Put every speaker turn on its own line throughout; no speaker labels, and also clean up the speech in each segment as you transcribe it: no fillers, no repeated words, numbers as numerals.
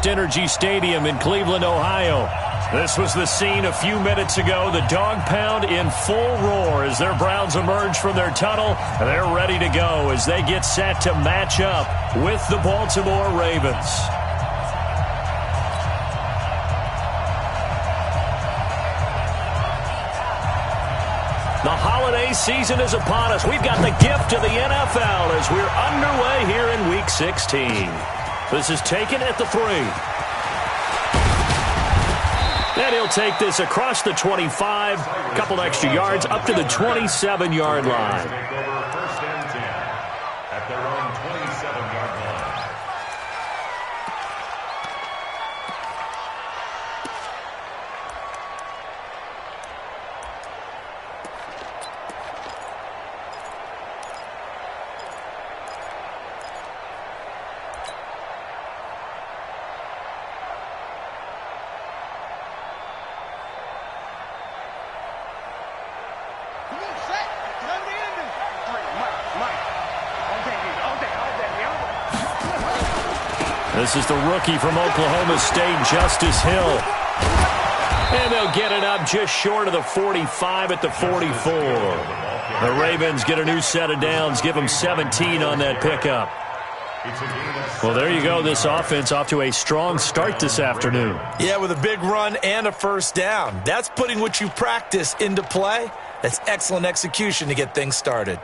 FirstEnergy Stadium in Cleveland, Ohio. This was the scene a few minutes ago. The dog pound in full roar as their Browns emerge from their tunnel. They're ready to go as they get set to match up with the Baltimore Ravens. The holiday season is upon us. We've got the gift of the NFL as we're underway here in Week 16. This is taken at the 3. And he'll take this across the 25, a couple extra yards, up to the 27-yard line. This is the rookie from Oklahoma State, Justice Hill. And they'll get it up just short of the 45 at the 44. The Ravens get a new set of downs, give them 17 on that pickup. Well, there you go. This offense off to a strong start this afternoon.
Yeah, with a big run and a first down. That's putting what you practice into play. That's excellent execution to get things started.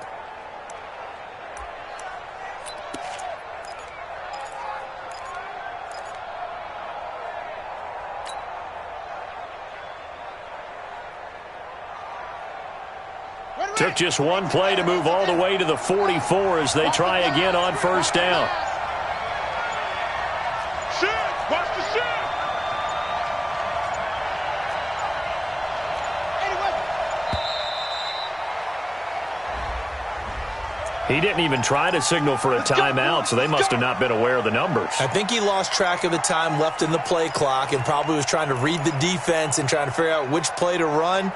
Took just one play to move all the way to the 44 as they try again on first down.
Watch the shit.
He didn't even try to signal for a timeout, so they must have not been aware of the numbers.
I think he lost track of the time left in the play clock and probably was trying to read the defense and trying to figure out which play to run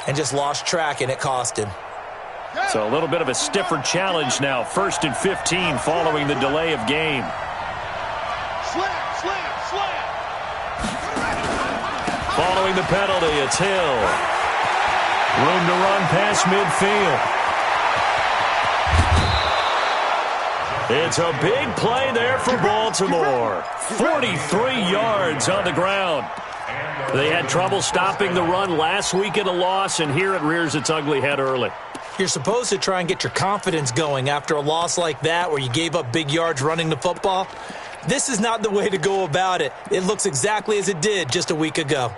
and just lost track, and it cost him.
So a little bit of a stiffer challenge now. 1st and 15 following the delay of game. Following the penalty, it's Hill. Room to run past midfield. It's a big play there for Baltimore. 43 yards on the ground. They had trouble stopping the run last week in a loss, and here it rears its ugly head early.
You're supposed to try and get your confidence going after a loss like that where you gave up big yards running the football. This is not the way to go about it. It looks exactly as it did just a week ago.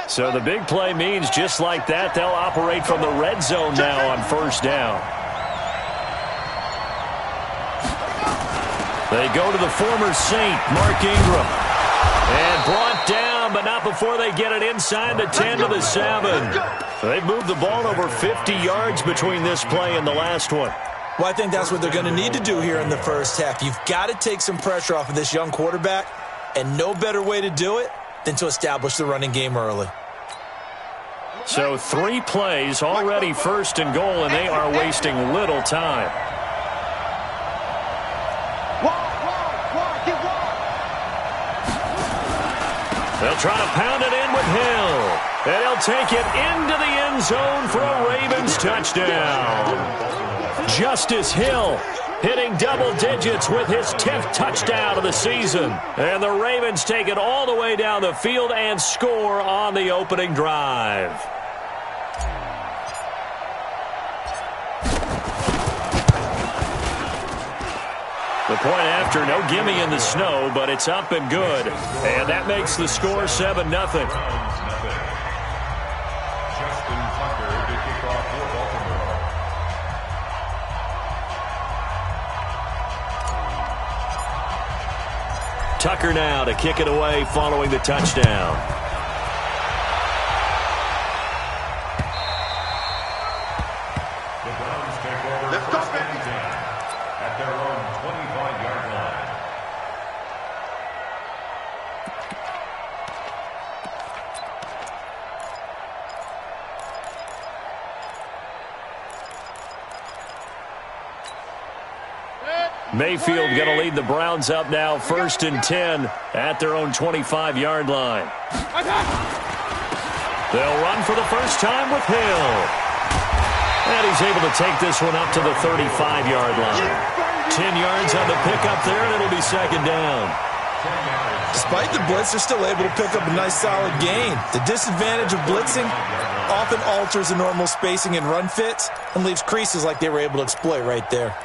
So the big play means just like that, they'll operate from the red zone now on first down. They go to the former Saint, Mark Ingram. And brought down, but not before they get it inside the 10 to the 7. They've moved the ball over 50 yards between this play and the last one.
Well, I think that's what they're going to need to do here in the first half. You've got to take some pressure off of this young quarterback, and no better way to do it than to establish the running game early.
So 3 plays, already 1st and goal, and they are wasting little time. They'll try to pound it in with Hill. And he'll take it into the end zone for a Ravens touchdown. Justice Hill hitting double digits with his 10th touchdown of the season. And the Ravens take it all the way down the field and score on the opening drive. The point after, no gimme in the snow, but it's up and good. And that makes the score 7-0. Tucker now to kick it away following the touchdown. Mayfield going to lead the Browns up now, 1st and 10 at their own 25-yard line. They'll run for the first time with Hill. And he's able to take this one up to the 35-yard line. 10 yards on the pickup there, and it'll be 2nd down.
Despite the blitz, they're still able to pick up a nice solid gain. The disadvantage of blitzing often alters the normal spacing and run fits and leaves creases like they were able to exploit right there.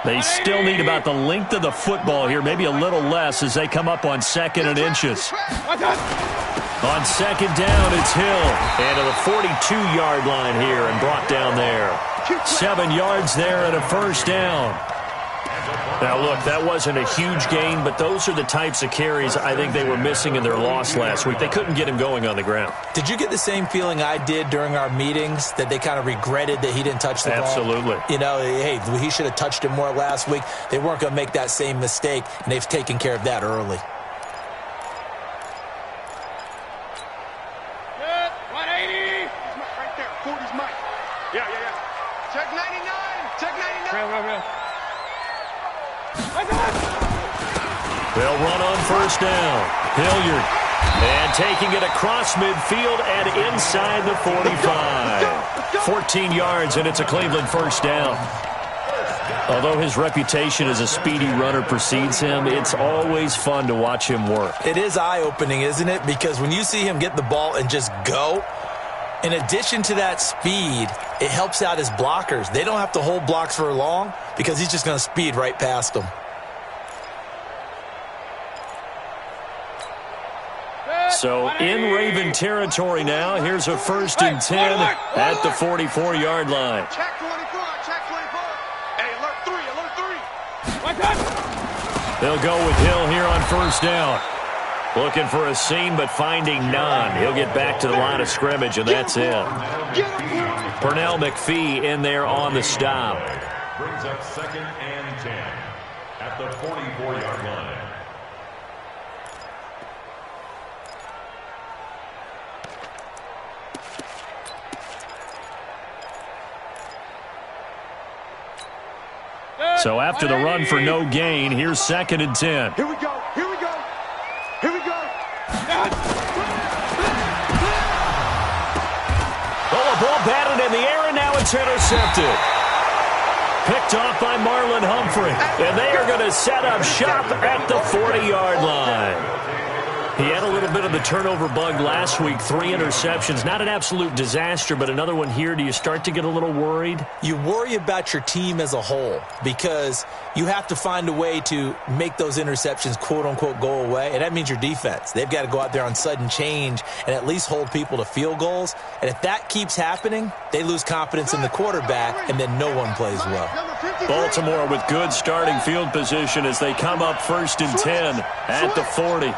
They still need about the length of the football here, maybe a little less as they come up on 2nd and inches. On 2nd down, it's Hill. And to the 42-yard line here and brought down there. 7 yards there and a 1st down. Now, look, that wasn't a huge gain, but those are the types of carries I think they were missing in their loss last week. They couldn't get him going on the ground.
Did you get the same feeling I did during our meetings, that they kind of regretted that he didn't touch the ball?
Absolutely.
You know, hey, he should have touched it more last week. They weren't going to make that same mistake, and they've taken care of that early.
Good. 180. Right there. 40's Mike. Yeah. Check 99. Check 99. Real.
They'll run on 1st down. Hilliard. And taking it across midfield and inside the 45. 14 yards, and it's a Cleveland 1st down. Although his reputation as a speedy runner precedes him, it's always fun to watch him work.
It is eye-opening, isn't it? Because when you see him get the ball and just go, in addition to that speed, it helps out his blockers. They don't have to hold blocks for long because he's just going to speed right past them.
So in Raven territory now, here's a 1st and 10 at the 44-yard line.
Check 24. Hey, alert 3.
They'll go with Hill here on 1st down. Looking for a seam, but finding none. He'll get back to the line of scrimmage, and that's it. Pernell McPhee in there on the stop.
Brings up 2nd and 10 at the 44-yard line.
So after the run for no gain, here's 2nd and 10.
Here we go.
Oh, a ball batted in the air, and now it's intercepted. Picked off by Marlon Humphrey. And they are going to set up shop at the 40-yard line. He had a little bit of the turnover bug last week, 3 interceptions. Not an absolute disaster, but another one here. Do you start to get a little worried?
You worry about your team as a whole because you have to find a way to make those interceptions, quote-unquote, go away, and that means your defense. They've got to go out there on sudden change and at least hold people to field goals, and if that keeps happening, they lose confidence in the quarterback, and then no one plays well.
Baltimore with good starting field position as they come up 1st and 10 at the 40.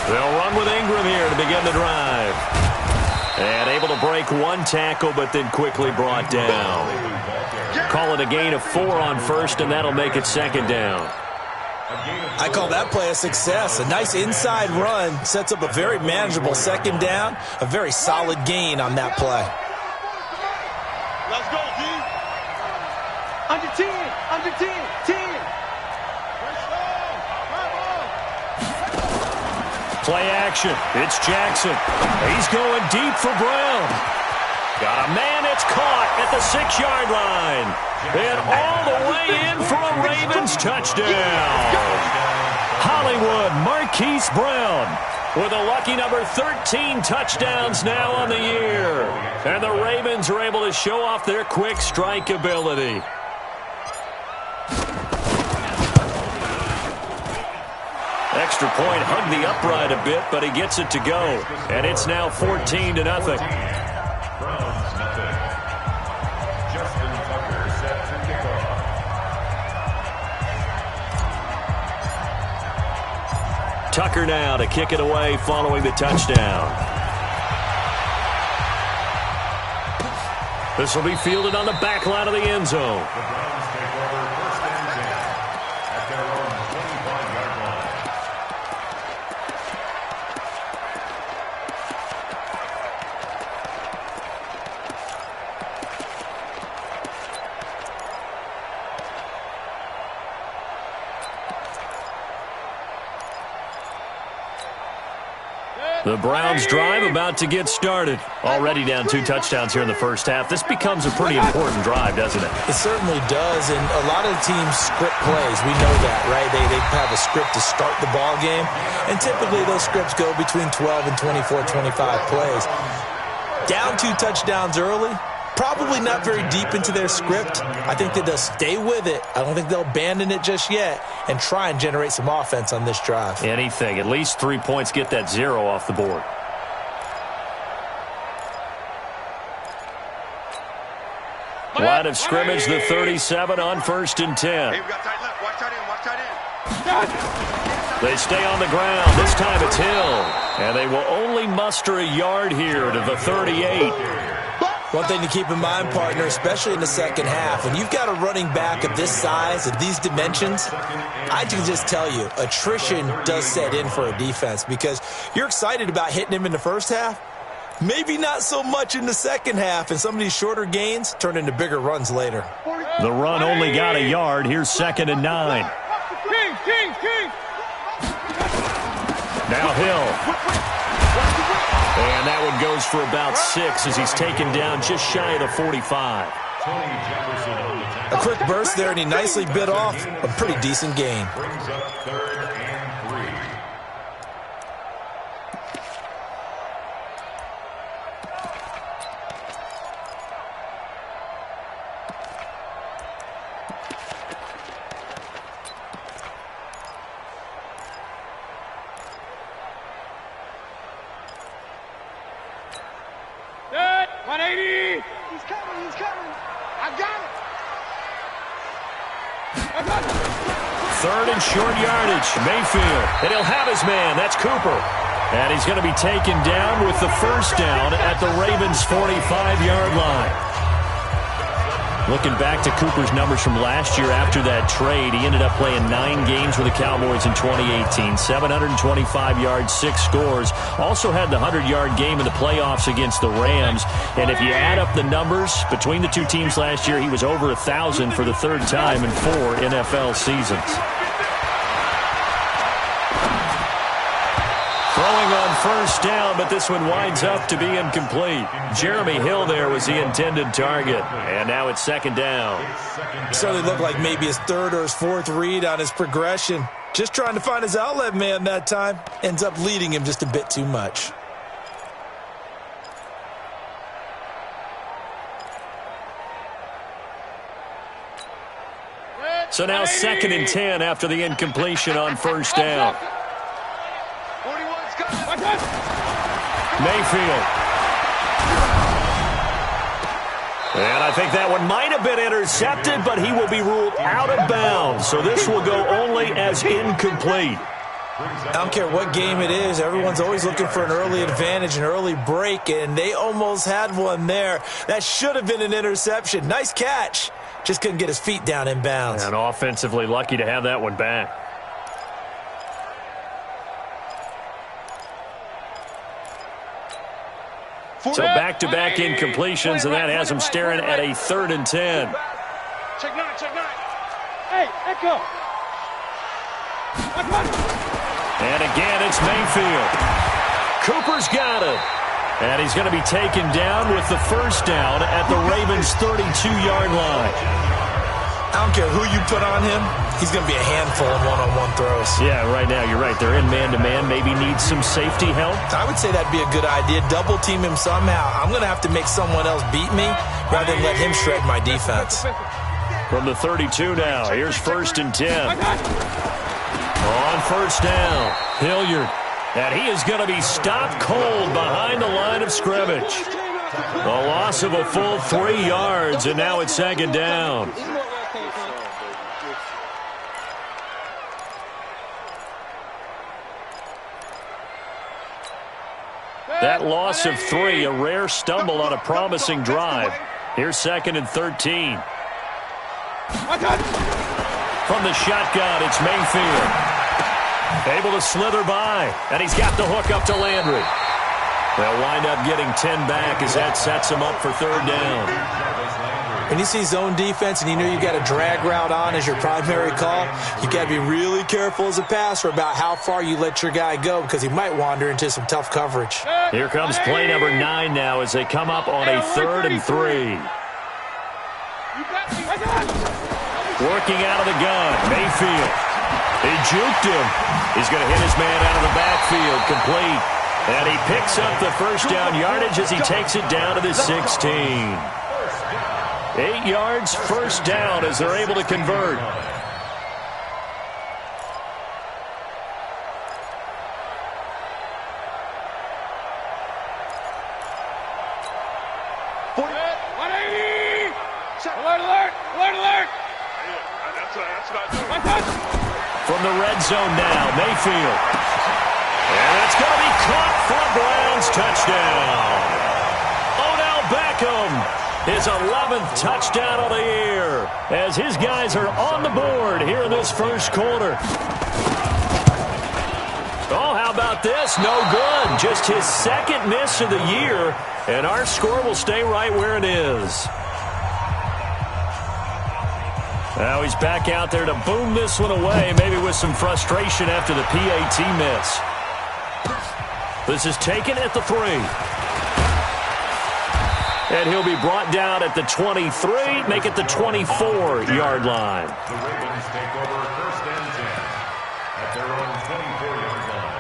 They'll run with Ingram here to begin the drive. And able to break one tackle, but then quickly brought down. Call it a gain of 4 on 1st, and that'll make it 2nd down.
I call that play a success. A nice inside run sets up a very manageable 2nd down, a very solid gain on that play.
Let's go, D. Under 10.
Play action. It's Jackson. He's going deep for Brown. Got a man. It's caught at the 6-yard line. And all the way in for a Ravens touchdown. Hollywood Marquise Brown with a lucky number 13 touchdowns now on the year. And the Ravens are able to show off their quick strike ability. Extra point, hugged the upright a bit, but he gets it to go. And it's now 14-0.
Browns nothing. Justin Tucker set to kick off.
Tucker now to kick it away following the touchdown. This will be fielded on the back line of the end zone.
The Browns take over 1st and 10 at their own 25-yard line.
The Browns drive about to get started. Already down 2 touchdowns here in the first half. This becomes a pretty important drive, doesn't it?
It certainly does, and a lot of teams script plays. We know that, right? They have a script to start the ball game, and typically those scripts go between 12 and 24, 25 plays. Down 2 touchdowns early, probably not very deep into their script. I think that they'll stay with it. I don't think they'll abandon it just yet and try and generate some offense on this drive.
Anything. At least 3 points, get that 0 off the board. Line of scrimmage, the 37 on 1st and 10.
Hey, we got tight left. Watch tight end. Watch tight end.
They stay on the ground. This time it's Hill. And they will only muster a yard here to the 38.
One thing to keep in mind, partner, especially in the second half, when you've got a running back of this size, of these dimensions, I can just tell you, attrition does set in for a defense because you're excited about hitting him in the first half. Maybe not so much in the second half, and some of these shorter gains turn into bigger runs later.
The run only got a yard. Here's 2nd and 9. Now Hill. And that one goes for about 6 as he's taken down just shy of the 45.
A quick burst there, and he nicely bit off a pretty decent gain.
Brings up 3rd and 3.
Good. 180. He's coming. He's coming. I got it.
3rd and short yardage. Mayfield. And he'll have his man. That's Cooper. And he's going to be taken down with the first down at the Ravens' 45-yard line. Looking back to Cooper's numbers from last year after that trade, he ended up playing 9 games with the Cowboys in 2018. 725 yards, 6 scores. Also had the 100-yard game in the playoffs against the Rams. And if you add up the numbers between the 2 teams last year, he was over 1,000 for the 3rd time in 4 NFL seasons. Throwing on first down, but this one winds up to be incomplete. Jeremy Hill there was the intended target. And now it's 2nd down.
Certainly looked like maybe his 3rd or his 4th read on his progression. Just trying to find his outlet man that time. Ends up leading him just a bit too much.
So now 2nd and 10 after the incompletion on first down. Mayfield. And I think that one might have been intercepted, but he will be ruled out of bounds. So this will go only as incomplete.
I don't care what game it is. Everyone's always looking for an early advantage, an early break, and they almost had one there. That should have been an interception. Nice catch. Just couldn't get his feet down in bounds.
And offensively lucky to have that one back. So back-to-back incompletions, and that has him staring at a 3rd and 10.
Check 9, check 9. Hey, Echo.
And again, it's Mayfield. Cooper's got it. And he's going to be taken down with the first down at the Ravens' 32-yard line.
I don't care who you put on him. He's going to be a handful in one-on-one throws.
Yeah, right now, you're right. They're in man-to-man. Maybe needs some safety help.
I would say that'd be a good idea. Double team him somehow. I'm going to have to make someone else beat me rather than let him shred my defense.
From the 32 now, here's 1st and 10. On first down, Hilliard. And he is going to be stopped cold behind the line of scrimmage. A loss of a full 3 yards, and now it's 2nd down. That loss of 3, a rare stumble on a promising drive. Here's 2nd and 13. From the shotgun, it's Mayfield. Able to slither by, and he's got the hook up to Landry. They'll wind up getting 10 back as that sets him up for 3rd down.
When you see zone defense and you know you got a drag route on as your primary call, you got to be really careful as a passer about how far you let your guy go because he might wander into some tough coverage.
Here comes play number 9 now as they come up on a 3rd and 3. Working out of the gun, Mayfield. He juked him. He's going to hit his man out of the backfield, complete. And he picks up the first down yardage as he takes it down to the 16. 8 yards, first down as they're able to convert. From the red zone now, Mayfield. And it's going to be caught for a Browns touchdown. Odell Beckham, his 11th touchdown of the year, as his guys are on the board here in this first quarter. Oh, how about this? No good. Just his 2nd miss of the year, and our score will stay right where it is. Now he's back out there to boom this one away, maybe with some frustration after the PAT miss. This is taken at the 3. And he'll be brought down at the 23, make it the 24-yard line.
The Ravens take over 1st and 10 at their own 24-yard line.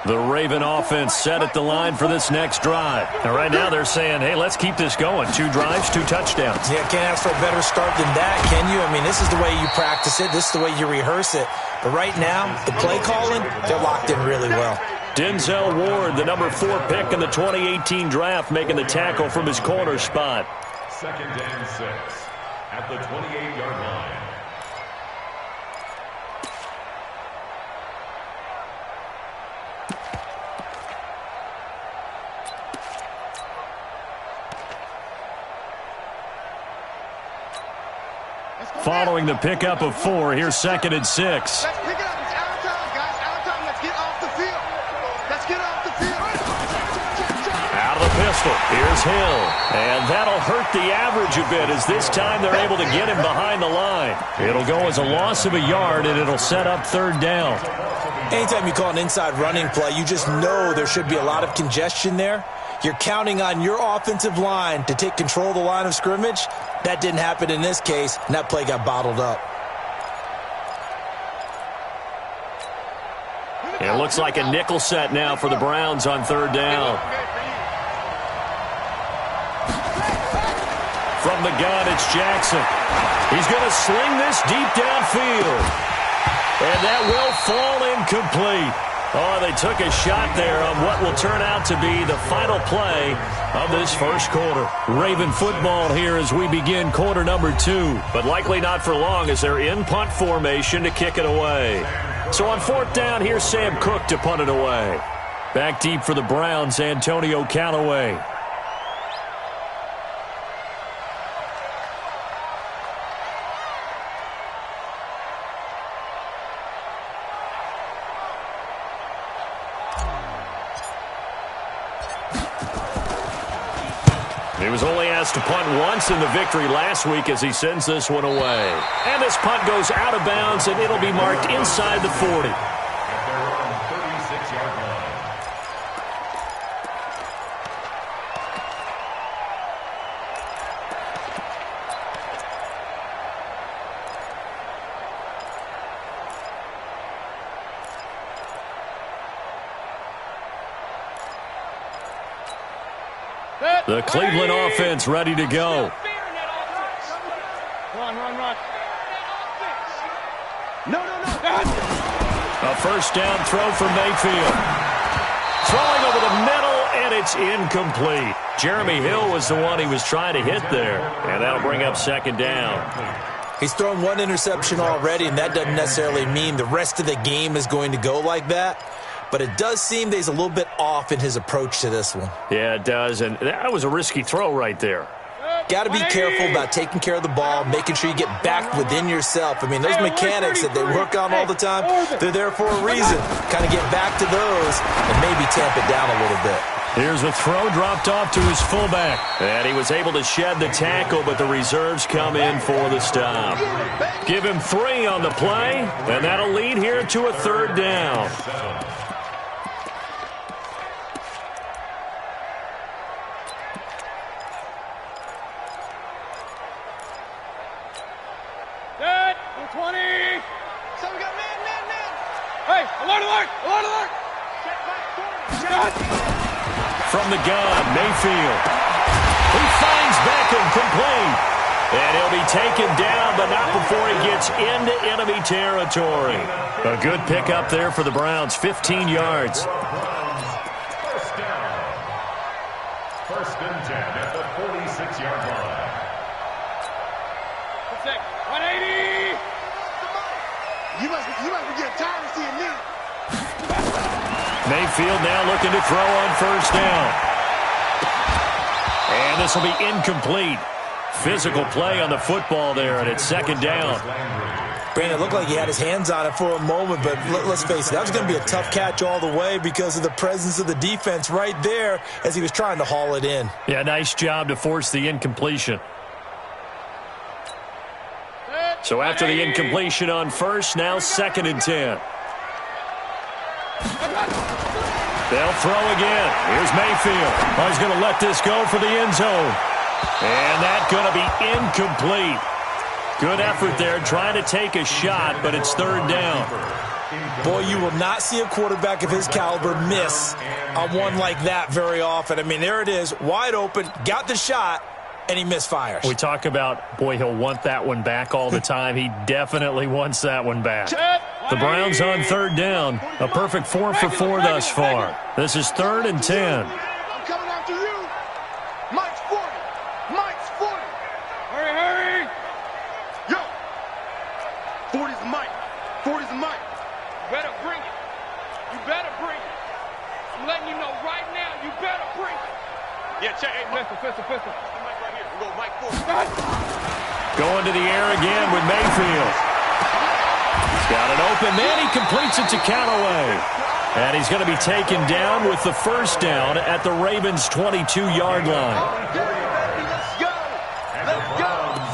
The Raven offense set at the line for this next drive. And right now they're saying, hey, let's keep this going. 2 drives, 2 touchdowns.
Yeah, can't ask for a better start than that, can you? I mean, this is the way you practice it. This is the way you rehearse it. But right now, the play calling, they're locked in really well.
Denzel Ward, the number 4 pick in the 2018 draft, making the tackle from his corner spot.
2nd and 6 at the 28-yard line.
Following the pickup of 4, here's 2nd and 6.
Let's pick it up. It's out of time, guys. Out of time. Let's get off the field. Let's get off the field.
Out of the pistol. Here's Hill. And that'll hurt the average a bit as this time they're able to get him behind the line. It'll go as a loss of a yard, and it'll set up 3rd down.
Anytime you call an inside running play, you just know there should be a lot of congestion there. You're counting on your offensive line to take control of the line of scrimmage. That didn't happen in this case, and that play got bottled up.
It looks like a nickel set now for the Browns on 3rd down. From the gun, it's Jackson. He's going to sling this deep downfield. And that will fall incomplete. Oh, they took a shot there on what will turn out to be the final play of this first quarter. Raven football here as we begin quarter number 2. But likely not for long as they're in punt formation to kick it away. So on 4th down, here's Sam Cook to punt it away. Back deep for the Browns, Antonio Callaway. He was only asked to punt once in the victory last week as he sends this one away. And this punt goes out of bounds, and it'll be marked inside the 40.
At their own 36-yard line.
The Cleveland offense ready to go.
Run. No.
A first down throw from Mayfield. Throwing over the middle, and it's incomplete. Jeremy Hill was the one he was trying to hit there, and that'll bring up 2nd down.
He's thrown 1 interception already, and that doesn't necessarily mean the rest of the game is going to go like that. But it does seem that he's a little bit off in his approach to this one.
Yeah, it does, and that was a risky throw right there.
Got to be careful about taking care of the ball, making sure you get back within yourself. I mean, those mechanics that they work on all the time, they're there for a reason. Kind of get back to those and maybe tamp it down a little bit.
Here's a throw dropped off to his fullback. And he was able to shed the tackle, but the reserves come in for the stop. Give him 3 on the play, and that'll lead here to a 3rd down.
Set, 20. So we got man. Hey, alert.
From the gun, Mayfield. He finds Beckham complete. And he'll be taken down, but not before he gets into enemy territory. A good pickup there for the Browns, 15 yards.
First down. 1st and 10 at the 46-yard line.
180. You must be getting tired of seeing me.
Mayfield now looking to throw on 1st down. And this will be incomplete. Physical play on the football there, and it's 2nd down.
Brandon, it looked like he had his hands on it for a moment, but let's face it, that was going to be a tough catch all the way because of the presence of the defense right there as he was trying to haul it in.
Yeah, nice job to force the incompletion. So after the incompletion on 1st, now 2nd and 10. They'll throw again. Here's Mayfield. Oh, he's going to let this go for the end zone. And that's going to be incomplete. Good effort there, trying to take a shot, but it's 3rd down.
Boy, you will not see a quarterback of his caliber miss on one like that very often. I mean, there it is, wide open, got the shot, and he misfires.
We talk about, boy, he'll want that one back all the time. He definitely wants that one back. The Browns on 3rd down. A perfect 4 for 4 thus far. This is 3rd and 10.
I'm coming after you. Mike's 40. Mike's 40. Hurry. Yo. 40's the Mike. 40's the Mike. You better bring it. I'm letting you know right now, you better bring it. Yeah, check. Hey, pistol. Mike right here. We go Mike 40.
Going to the air again with Mayfield. He's got an open man. He completes it to Callaway. And he's going to be taken down with the 1st down at the Ravens' 22-yard line.
Let's go.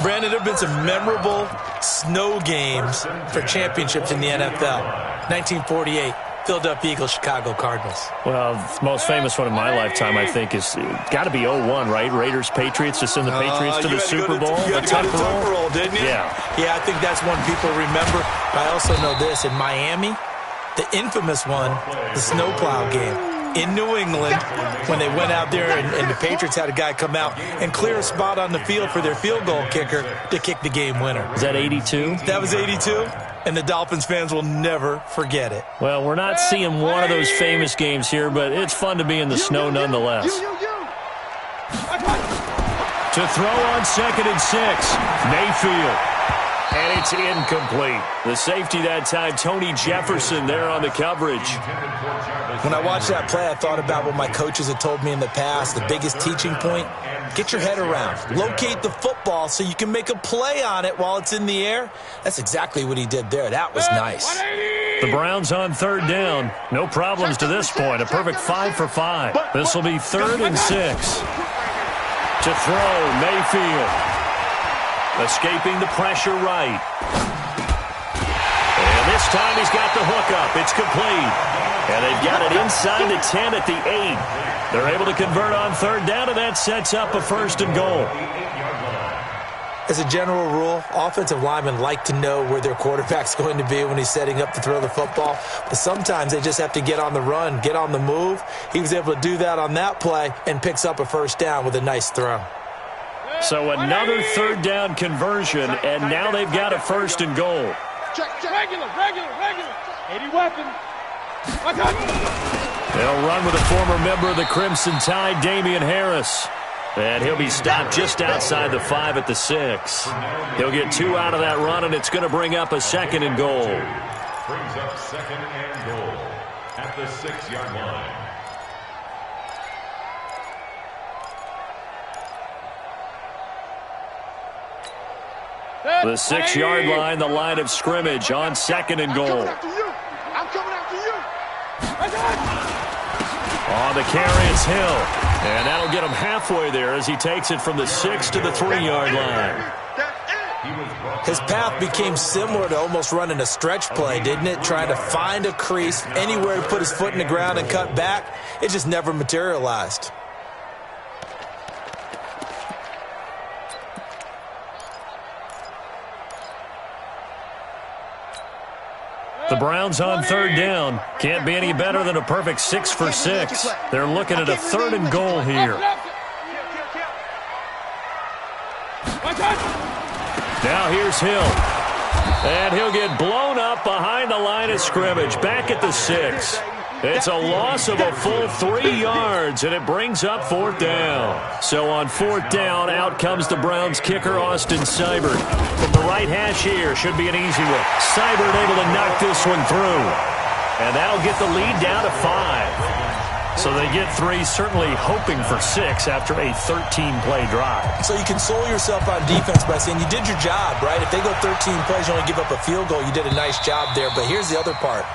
Brandon, there have been some memorable snow games for championships in the NFL. 1948. Philadelphia Eagles, Chicago Cardinals.
Well, the most famous one in my lifetime, I think, is got to be 01, right? Raiders, Patriots, to send the Patriots to the Super Bowl.
You had to go to Tucker Roll, didn't you?
Yeah,
I think that's one people remember. But I also know this. In Miami, the infamous one, the snowplow game. In New England, when they went out there and the Patriots had a guy come out and clear a spot on the field for their field goal kicker to kick the game winner.
Is that 82?
That was 82. And the Dolphins fans will never forget it.
Well, we're not seeing one of those famous games here, but it's fun to be in the snow nonetheless. To throw on 2nd and 6, Mayfield. And it's incomplete. The safety that time, Tony Jefferson, there on the coverage.
When I watched that play, I thought about what my coaches had told me in the past. The biggest teaching point, get your head around. Locate the football so you can make a play on it while it's in the air. That's exactly what he did there. That was nice.
The Browns on 3rd down. No problems to this point. A perfect 5 for 5. This will be 3rd and 6. To throw, Mayfield. Escaping the pressure right. And this time he's got the hook up. It's complete. And they've got it inside the 10 at the 8. They're able to convert on 3rd down, and that sets up a 1st and goal.
As a general rule, offensive linemen like to know where their quarterback's going to be when he's setting up to throw the football. But sometimes they just have to get on the run, get on the move. He was able to do that on that play and picks up a 1st down with a nice throw.
So another 3rd down conversion, and now they've got a 1st and goal.
Check. Regular. 80 weapons.
They'll run with a former member of the Crimson Tide, Damian Harris. And he'll be stopped just outside the 5 at the 6. He'll get 2 out of that run, and it's going to bring up a 2nd and goal.
Brings up 2nd and goal at the 6-yard line.
The 6-yard line, the line of scrimmage on 2nd and goal.
I'm coming after you.
On the carry, it's Hill. And that'll get him halfway there as he takes it from the 6 to the 3-yard line.
His path became similar to almost running a stretch play, didn't it? Trying to find a crease, anywhere to put his foot in the ground and cut back. It just never materialized.
The Browns on 3rd down. Can't be any better than a perfect 6 for 6. They're looking at a 3rd and goal here. Now here's Hill. And he'll get blown up behind the line of scrimmage. Back at the 6. It's a loss of a full 3 yards, and it brings up 4th down. So on 4th down, out comes the Browns kicker, Austin Seibert. From the right hash here, should be an easy one. Seibert able to knock this one through. And that'll get the lead down to 5. So they get 3, certainly hoping for 6 after a 13-play drive.
So you console yourself on defense by saying you did your job, right? If they go 13 plays, you only give up a field goal, you did a nice job there. But here's the other part.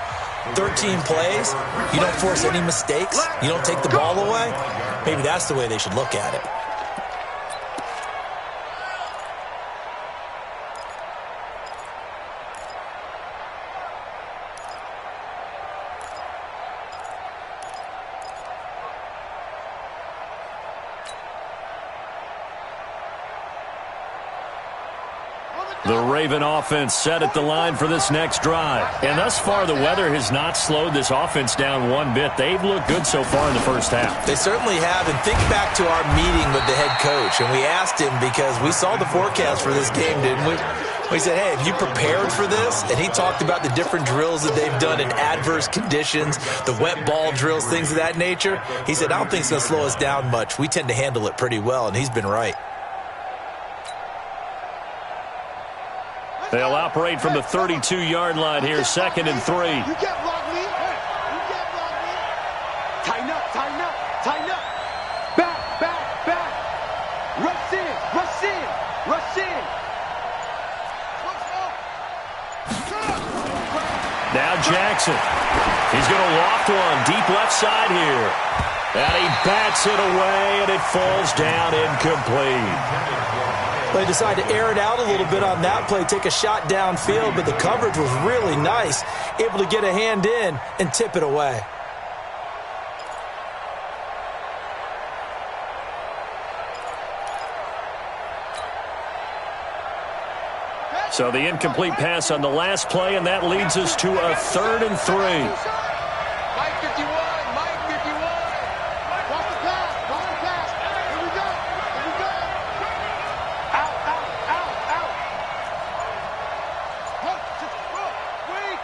13 plays, you don't force any mistakes, you don't take the ball away. Maybe that's the way they should look at it.
The Raven offense set at the line for this next drive. And thus far, the weather has not slowed this offense down one bit. They've looked good so far in the first half.
They certainly have. And think back to our meeting with the head coach. And we asked him because we saw the forecast for this game, didn't we? We said, hey, have you prepared for this? And he talked about the different drills that they've done in adverse conditions, the wet ball drills, things of that nature. He said, I don't think it's going to slow us down much. We tend to handle it pretty well, and he's been right.
They'll operate from the 32-yard line here, 2nd and 3.
You can't block me. You can't block me. Tighten up, tighten up, tighten up. Back, back, back. Rush in, rush in, rush in.
Now Jackson. He's going to loft one deep left side here. And he bats it away, and it falls down incomplete.
They decided to air it out a little bit on that play, take a shot downfield, but the coverage was really nice, able to get a hand in and tip it away.
So the incomplete pass on the last play, and that leads us to a 3rd and 3.
Mike 51, Mike 51. Watch the pass, watch the pass. Here we go, here we go. Out, out, out, out. Look, just look, wait.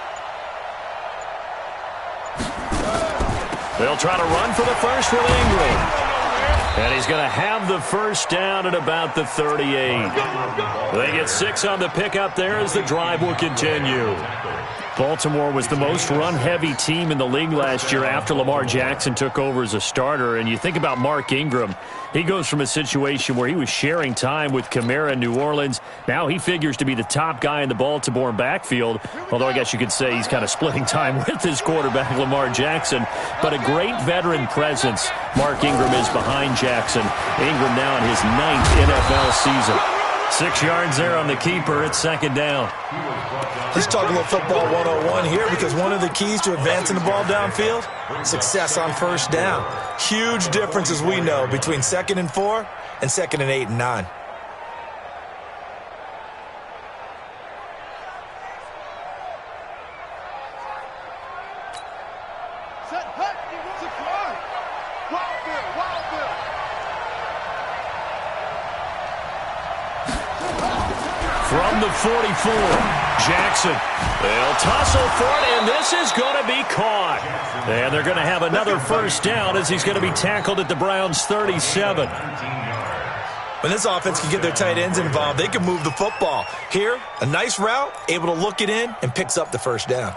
They'll try to run for the first with Ingram. And he's going to have the first down at about the 38. They get 6 on the pickup there as the drive will continue. Baltimore was the most run-heavy team in the league last year after Lamar Jackson took over as a starter. And you think about Mark Ingram. He goes from a situation where he was sharing time with Kamara in New Orleans. Now he figures to be the top guy in the Baltimore backfield. Although I guess you could say he's kind of splitting time with his quarterback, Lamar Jackson. But a great veteran presence. Mark Ingram is behind Jackson. Ingram now in his 9th NFL season. 6 yards there on the keeper. It's 2nd down.
Let's talk a little football 101 here, because one of the keys to advancing the ball downfield, success on first down. Huge difference, as we know, between 2nd and 4 and 2nd and 8 and 9.
Set, hut, secure. Wild Bill, Wild Bill.
From the 44, Jackson. They'll tussle for it, and this is going to be caught. And they're going to have another first down as he's going to be tackled at the Browns' 37.
When this offense can get their tight ends involved, they can move the football. Here, a nice route, able to look it in, and picks up the first down.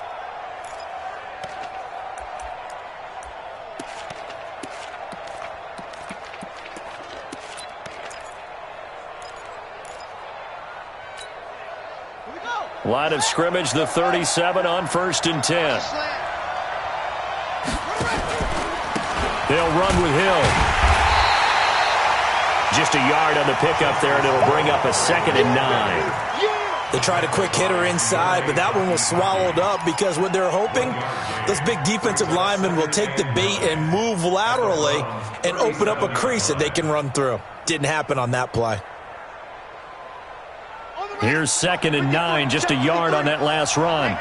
Line of scrimmage, the 37 on 1st and 10. They'll run with Hill. Just a yard on the pickup there, and it'll bring up a 2nd and 9.
They tried a quick hitter inside, but that one was swallowed up because what they're hoping, those big defensive linemen will take the bait and move laterally and open up a crease that they can run through. Didn't happen on that play.
Here's 2nd and 9, just a yard on that last run.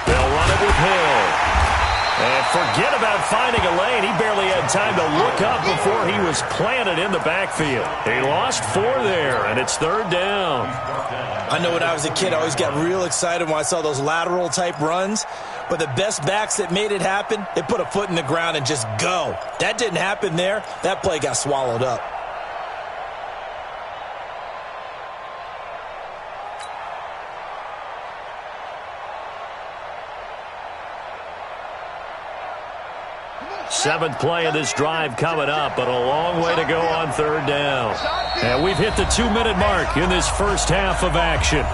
They'll run it with Hill. And forget about finding a lane. He barely had time to look up before he was planted in the backfield. He lost 4 there, and it's 3rd down.
I know when I was a kid, I always got real excited when I saw those lateral-type runs. But the best backs that made it happen, they put a foot in the ground and just go. That didn't happen there. That play got swallowed up.
Seventh play of this drive coming up, but a long way to go on 3rd down. And we've hit the 2-minute mark in this first half of action.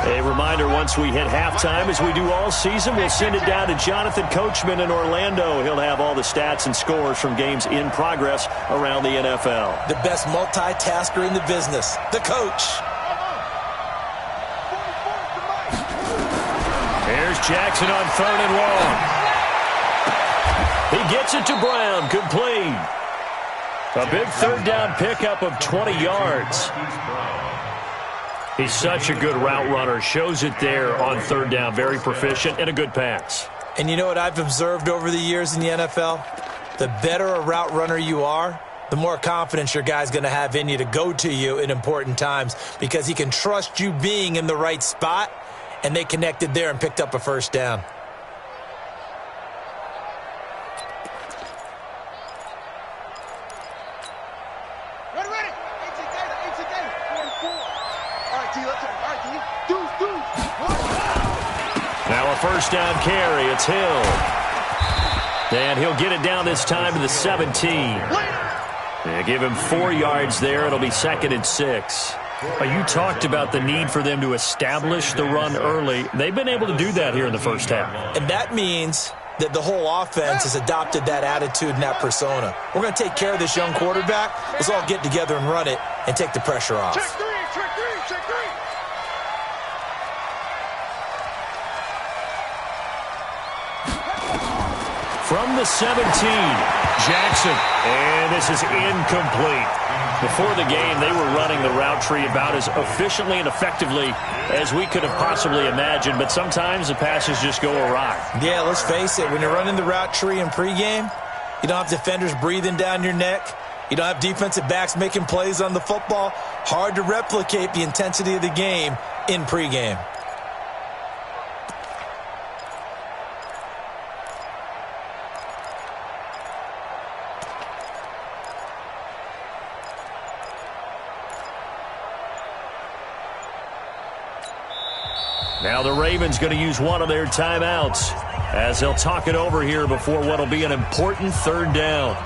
A reminder, once we hit halftime, as we do all season, we'll send it down to Jonathan Coachman in Orlando. He'll have all the stats and scores from games in progress around the NFL.
The best multitasker in the business, the coach.
Here's Jackson on 3rd and long. He gets it to Brown, complete. A big 3rd down pickup of 20 yards. He's such a good route runner. Shows it there on 3rd down. Very proficient and a good pass.
And you know what I've observed over the years in the NFL? The better a route runner you are, the more confidence your guy's going to have in you to go to you in important times because he can trust you being in the right spot, and they connected there and picked up a 1st down.
Now a 1st down carry. It's Hill. And he'll get it down this time to the 17. They give him 4 yards there. It'll be 2nd and 6. You talked about the need for them to establish the run early. They've been able to do that here in the first half.
And that means that the whole offense has adopted that attitude and that persona. We're going to take care of this young quarterback. Let's all get together and run it and take the pressure off.
Check three.
From the 17, Jackson. And this is incomplete. Before the game, they were running the route tree about as efficiently and effectively as we could have possibly imagined, but sometimes the passes just go awry.
Yeah, let's face it. When you're running the route tree in pregame, you don't have defenders breathing down your neck. You don't have defensive backs making plays on the football. Hard to replicate the intensity of the game in pregame.
Now the Ravens going to use one of their timeouts as they'll talk it over here before what will be an important 3rd down.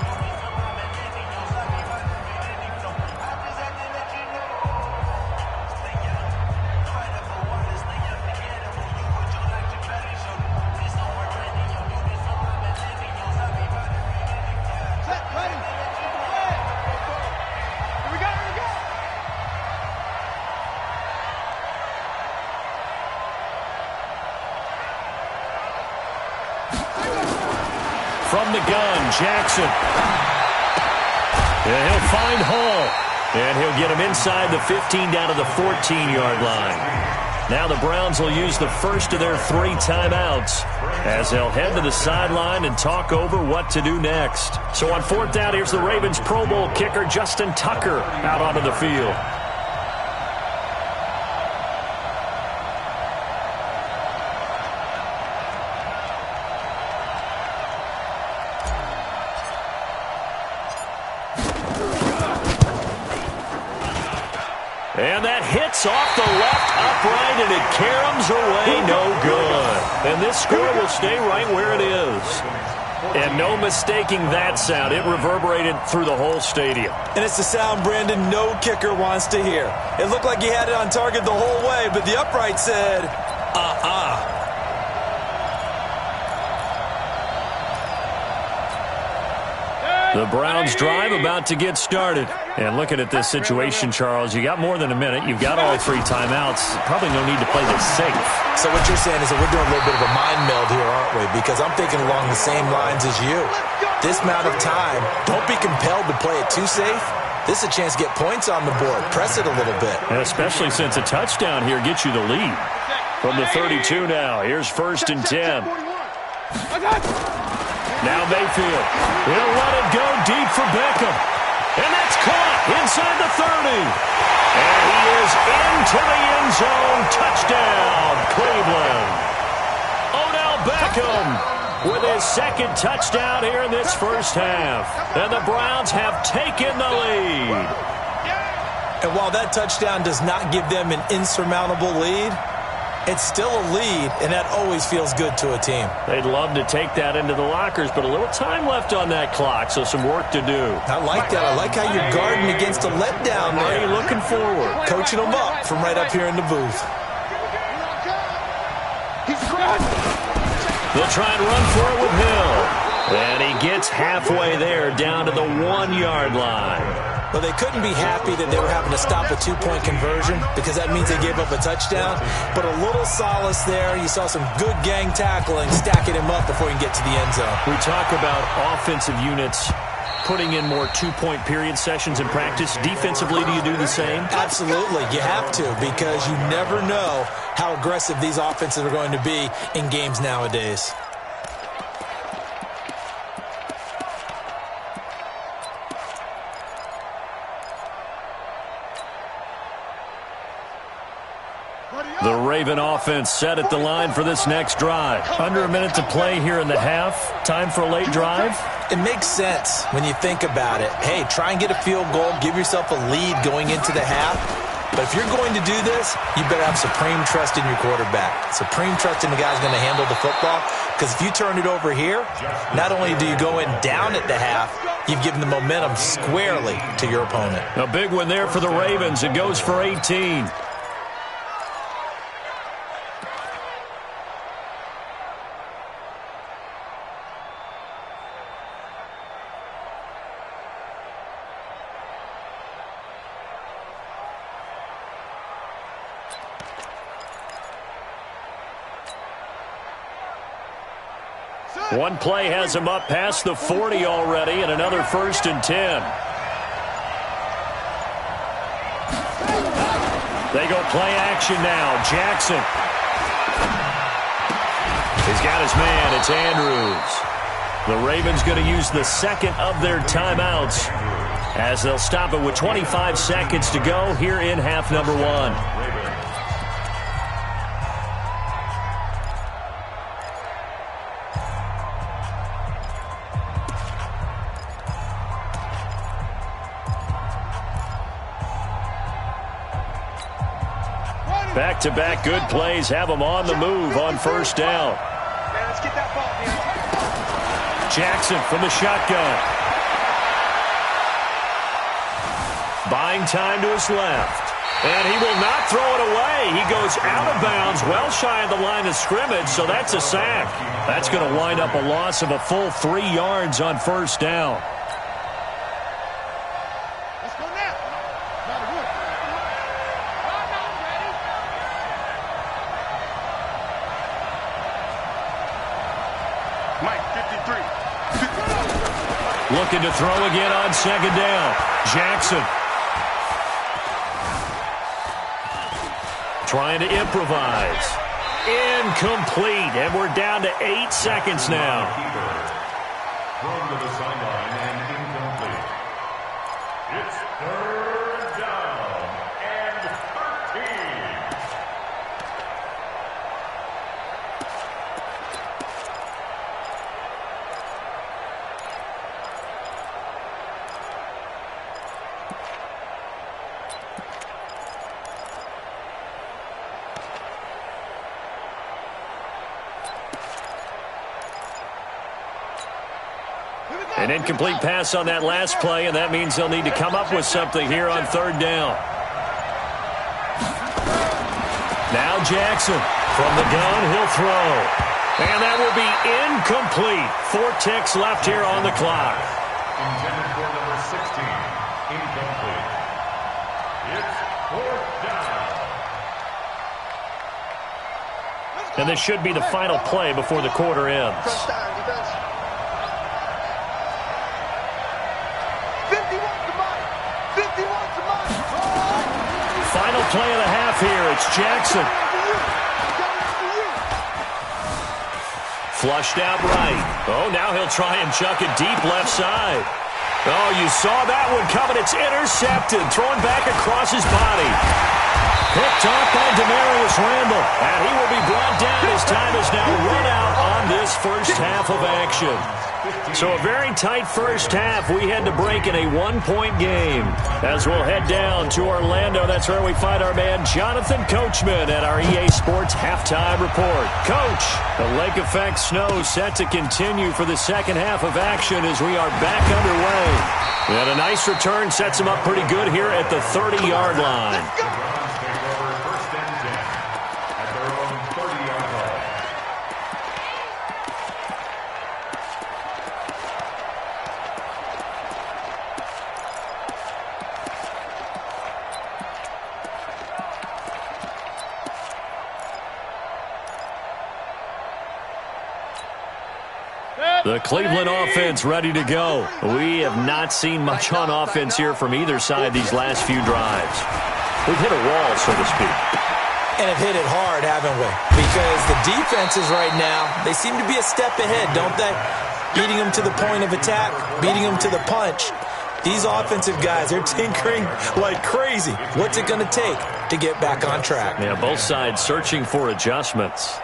From the gun, Jackson. And he'll find Hall. And he'll get him inside the 15 down to the 14-yard line. Now the Browns will use the first of their 3 timeouts as they'll head to the sideline and talk over what to do next. So on 4th down, here's the Ravens Pro Bowl kicker Justin Tucker out onto the field. And that hits off the left upright, and it caroms away, no good. And this score will stay right where it is. And no mistaking that sound. It reverberated through the whole stadium.
And it's the sound, Brandon, no kicker wants to hear. It looked like he had it on target the whole way, but the upright said,
The Browns drive about to get started. And looking at this situation, Charles, you got more than a minute. You've got all 3 timeouts. Probably no need to play this safe.
So what you're saying is that we're doing a little bit of a mind meld here, aren't we? Because I'm thinking along the same lines as you. This amount of time, don't be compelled to play it too safe. This is a chance to get points on the board. Press it a little bit.
And especially since a touchdown here gets you the lead. From the 32 now, here's 1st and 10. Now Mayfield. He'll let it go deep for Beckham. And that's caught inside the 30. And he is into the end zone. Touchdown, Cleveland. Odell Beckham with his 2nd touchdown here in this first half. And the Browns have taken the lead.
And while that touchdown does not give them an insurmountable lead, it's still a lead, and that always feels good to a team.
They'd love to take that into the lockers, but a little time left on that clock, so some work to do.
I like that. I like how you're guarding against a letdown there.
Already looking forward.
Coaching them up from right up here in the booth.
They'll try and run for it with Hill. And he gets halfway there, down to the 1-yard line.
Well, they couldn't be happy that they were having to stop a 2-point conversion because that means they gave up a touchdown. But a little solace there. You saw some good gang tackling, stacking him up before you can get to the end zone.
We talk about offensive units putting in more 2-point period sessions in practice. Defensively, do you do the same?
Absolutely. You have to because you never know how aggressive these offenses are going to be in games nowadays.
The Raven offense set at the line for this next drive. Under a minute to play here in the half. Time for a late drive?
It makes sense when you think about it. Hey, try and get a field goal. Give yourself a lead going into the half. But if you're going to do this, you better have supreme trust in your quarterback. Supreme trust in the guy who's going to handle the football. Because if you turn it over here, not only do you go in down at the half, you've given the momentum squarely to your opponent.
A big one there for the Ravens. It goes for 18. One play has him up past the 40 already, and another 1st and 10. They go play action now. Jackson. He's got his man. It's Andrews. The Ravens going to use the 2nd of their timeouts as they'll stop it with 25 seconds to go here in half number 1. Back-to-back good plays have them on the move on 1st down.
Let's get that ball, man.
Jackson from the shotgun. Buying time to his left. And he will not throw it away. He goes out of bounds, well shy of the line of scrimmage, so that's a sack. That's going to wind up a loss of a full 3 yards on 1st down. Looking to throw again on 2nd down. Jackson. Trying to improvise. Incomplete. And we're down to 8 seconds now.
Thrown to the sideline and incomplete. It's 3rd down and 13.
An incomplete pass on that last play, and that means they'll need to come up with something here on third down. Now Jackson from the gun, he'll throw. And that will be incomplete. 4 ticks left here on the clock.
Intended for number 16, incomplete. It's fourth down.
And this should be the final play before the quarter ends. Final play of the half here. It's Jackson. Flushed out right. Oh, now he'll try and chuck it deep left side. Oh, you saw that one coming. It's intercepted. Thrown back across his body. Picked off by Demarius Randall. And he will be brought down. His time is now run out on this first half of action. So a very tight first half. We had to break in a 1-point game. As we'll head down to Orlando, that's where we find our man Jonathan Coachman at our EA Sports Halftime Report. Coach, the lake effect snow set to continue for the second half of action as we are back underway. And a nice return sets him up pretty good here at the 30-yard line. The Cleveland offense ready to go. We have not seen much on offense here from either side these last few drives. We've hit a wall, so to speak.
And have hit it hard, haven't we? Because the defenses right now, they seem to be a step ahead, don't they? Beating them to the point of attack, beating them to the punch. These offensive guys, they're tinkering like crazy. What's it going to take to get back on track?
Yeah, both sides searching for adjustments.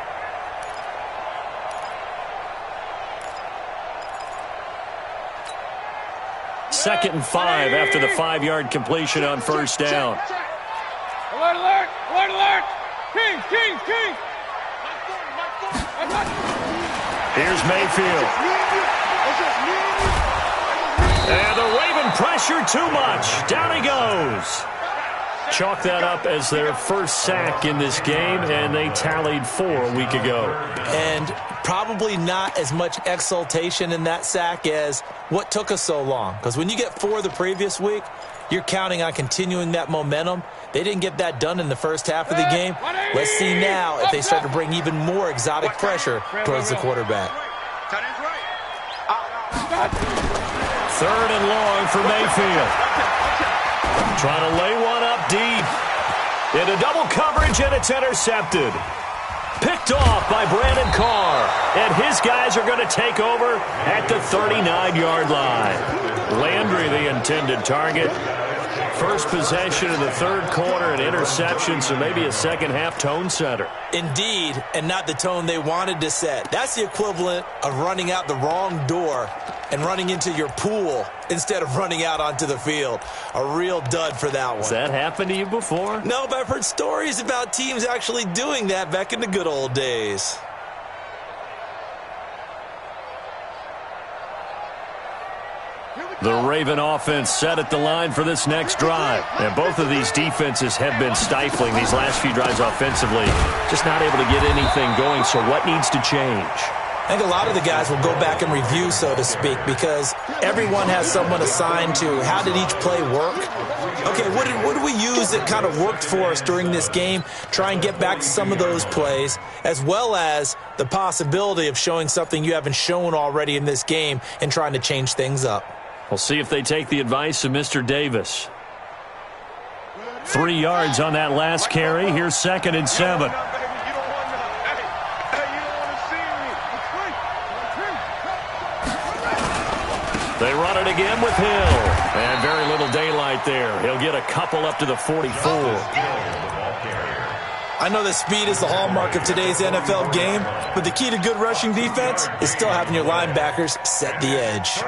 Second and 5 after the 5-yard completion on first down.
Alert, alert, alert, alert. King, king, king.
Here's Mayfield. And the Raven pressure too much. Down he goes. Chalk that up as their first sack in this game, and they tallied 4 a week ago.
And probably not as much exultation in that sack as what took us so long. Because when you get 4 the previous week, you're counting on continuing that momentum. They didn't get that done in the first half of the game. Let's see now if they start to bring even more exotic pressure towards the quarterback.
Third and long for Mayfield. Trying to lay one up deep. Into double coverage, and it's intercepted. Picked off by Brandon Carr. And his guys are going to take over at the 39-yard line. Landry, the intended target. First possession of the third quarter, an interception, so maybe a second-half tone setter.
Indeed, and not the tone they wanted to set. That's the equivalent of running out the wrong door and running into your pool instead of running out onto the field. A real dud for that one.
Has that happened to you before?
No, but I've heard stories about teams actually doing that back in the good old days.
The Raven offense set at the line for this next drive. And both of these defenses have been stifling these last few drives offensively. Just not able to get anything going, so what needs to change?
I think a lot of the guys will go back and review, so to speak, because everyone has someone assigned to how did each play work. Okay, what did we use that kind of worked for us during this game? Try and get back to some of those plays, as well as the possibility of showing something you haven't shown already in this game and trying to change things up.
We'll see if they take the advice of Mr. Davis. 3 yards on that last carry. Here's 2nd and 7. They run it again with Hill. And very little daylight there. He'll get a couple up to the 44.
I know that speed is the hallmark of today's NFL game, but the key to good rushing defense is still having your linebackers set the edge.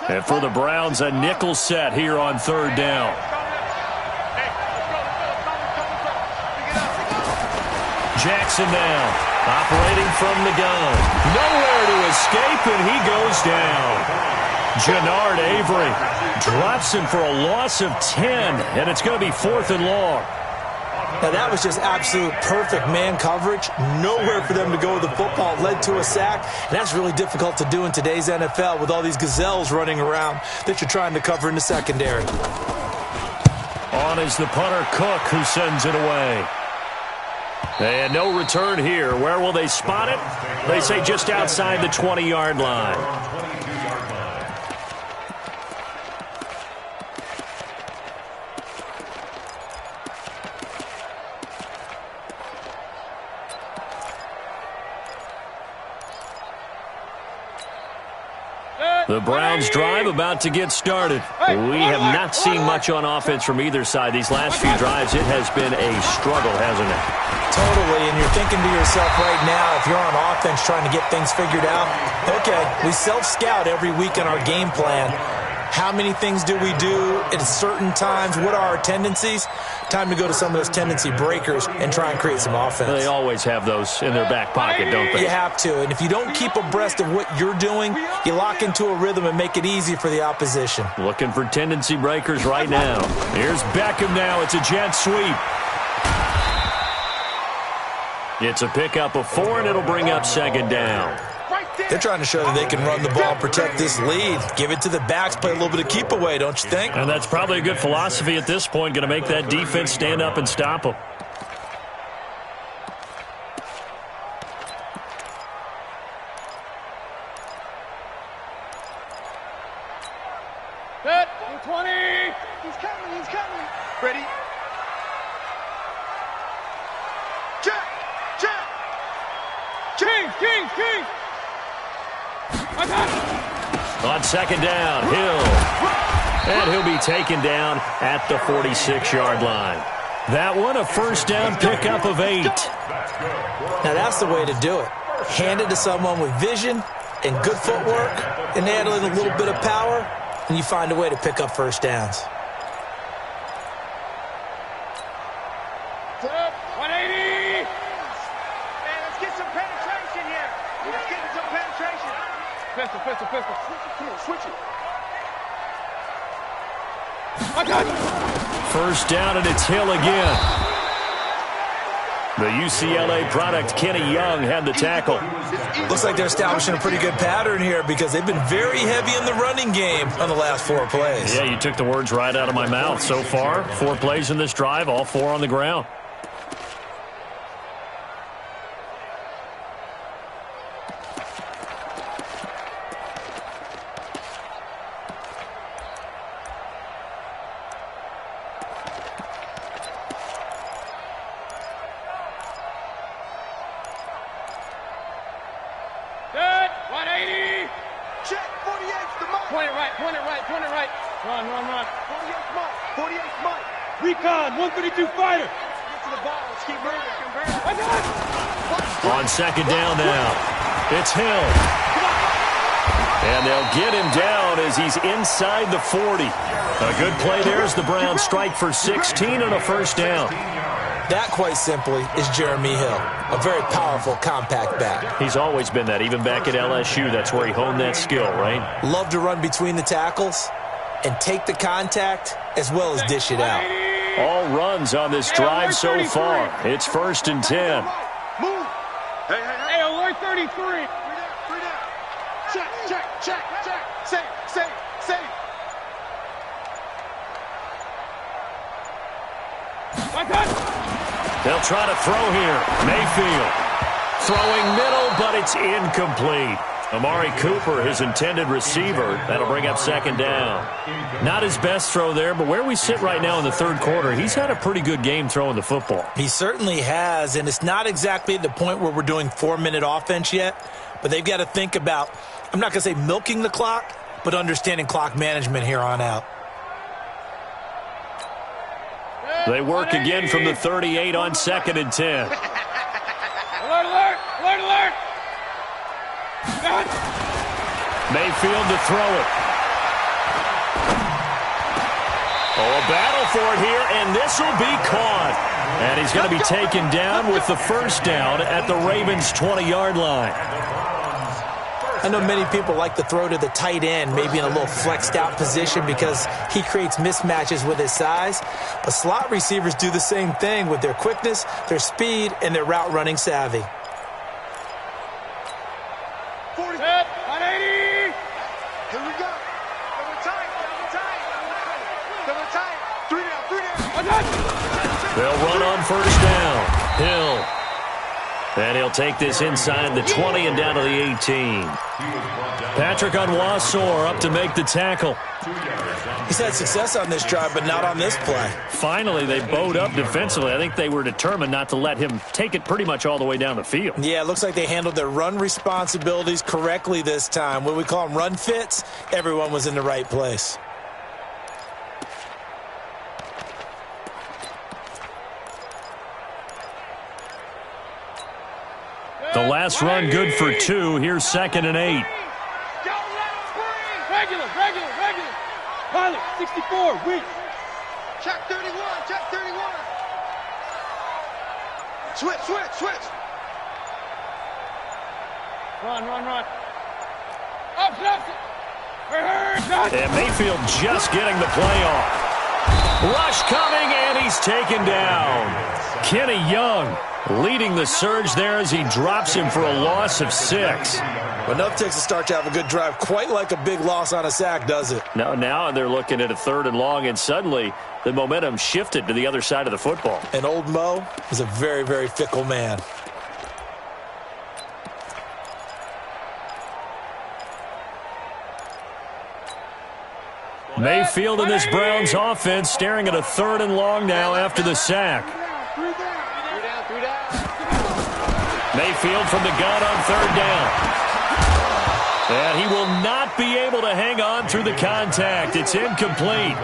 And for the Browns, a nickel set here on third down. Jackson now, operating from the gun. Nowhere to escape, and he goes down. Jannard Avery drops him for a loss of 10, and it's going to be 4th and long.
Now, that was just absolute perfect man coverage. Nowhere for them to go with the football. Led to a sack, and that's really difficult to do in today's NFL with all these gazelles running around that you're trying to cover in the secondary.
On is the punter, Cook, who sends it away. And no return here. Where will they spot it? They say just outside the 20-yard line. The Browns drive about to get started. We have not seen much on offense from either side. These last few drives, it has been a struggle, hasn't it?
Totally, and you're thinking to yourself right now, if you're on offense trying to get things figured out, okay, we self-scout every week in our game plan. How many things do we do at certain times? What are our tendencies? Time to go to some of those tendency breakers and try and create some offense.
They always have those in their back pocket, don't they?
You have to, and if you don't keep abreast of what you're doing, you lock into a rhythm and make it easy for the opposition.
Looking for tendency breakers right now. Here's Beckham now. It's a jet sweep. It's a pickup of 4, and it'll bring up 2nd down.
They're trying to show that they can run the ball, protect this lead. Give it to the backs, play a little bit of keep away, don't you think?
And that's probably a good philosophy at this point, going to make that defense stand up and stop them.
Set, 20. He's coming. Ready? Check. King.
On 2nd down, Hill. And he'll be taken down at the 46-yard line. That one, a 1st down pickup of 8.
Now that's the way to do it. Hand it to someone with vision and good footwork, and add in a little bit of power, and you find a way to pick up 1st downs.
180. Man, let's get some penetration here. Let's get some penetration. Pistol. Switch it. I got it.
1st down, and it's Hill again. The UCLA product, Kenny Young, had the tackle.
Looks like they're establishing a pretty good pattern here because they've been very heavy in the running game on the last 4 plays.
Yeah, you took the words right out of my mouth. So far, 4 plays in this drive, all 4 on the ground. Run. 48's Mike. Recon, 132 fighter. Get to the ball. Let's keep moving. On 2nd down now. It's Hill. And they'll get him down as he's inside the 40. A good play there as the Browns strike for 16 and a 1st down.
That, quite simply, is Jeremy Hill. A very powerful, compact back.
He's always been that, even back at LSU. That's where he honed that skill, right?
Love to run between the tackles and take the contact as well as dish it out.
All runs on this drive so far. It's 1st and 10.
Move. Hey, alert 33. Three down. Check. Safe.
They'll try to throw here. Mayfield throwing middle, but it's incomplete. Amari Cooper, his intended receiver. That'll bring up 2nd down. Not his best throw there, but where we sit right now in the 3rd quarter, he's had a pretty good game throwing the football.
He certainly has, and it's not exactly at the point where we're doing 4-minute offense yet, but they've got to think about, I'm not going to say milking the clock, but understanding clock management here on out.
They work again from the 38 on 2nd and 10.
Alert.
Mayfield to throw it. Oh, a battle for it here, and this will be caught. And he's going to be taken down with the first down at the Ravens' 20-yard line.
I know many people like to throw to the tight end, maybe in a little flexed out position because he creates mismatches with his size. But slot receivers do the same thing with their quickness, their speed, and their route running savvy.
40, 180. Here we go. Double tight, double tight. Double tight. 3 down.
They'll run on first down. Hill. And he'll take this inside the 20 and down to the 18. Patrick Onwuasor up to make the tackle.
He's had success on this drive, but not on this play.
Finally, they bowed up defensively. I think they were determined not to let him take it pretty much all the way down the field.
Yeah, it looks like they handled their run responsibilities correctly this time. When we call them run fits, everyone was in the right place.
The last run good for 2. Here's 2nd and 8.
Regular. Pilot, 64, weak. Check 31, check 31. Switch. Run. Up.
And Mayfield just getting the play off. Rush coming, and he's taken down. Kenny Young leading the surge there as he drops him for a loss of 6.
But enough takes a start to have a good drive. Quite like a big loss on a sack, does it?
Now they're looking at a 3rd and long, and suddenly the momentum shifted to the other side of the football.
And old Mo is a very, very fickle man.
Mayfield in this Browns offense staring at a 3rd and long now after the sack. Mayfield from the gun on 3rd down. And he will not be able to hang on through the contact. It's incomplete.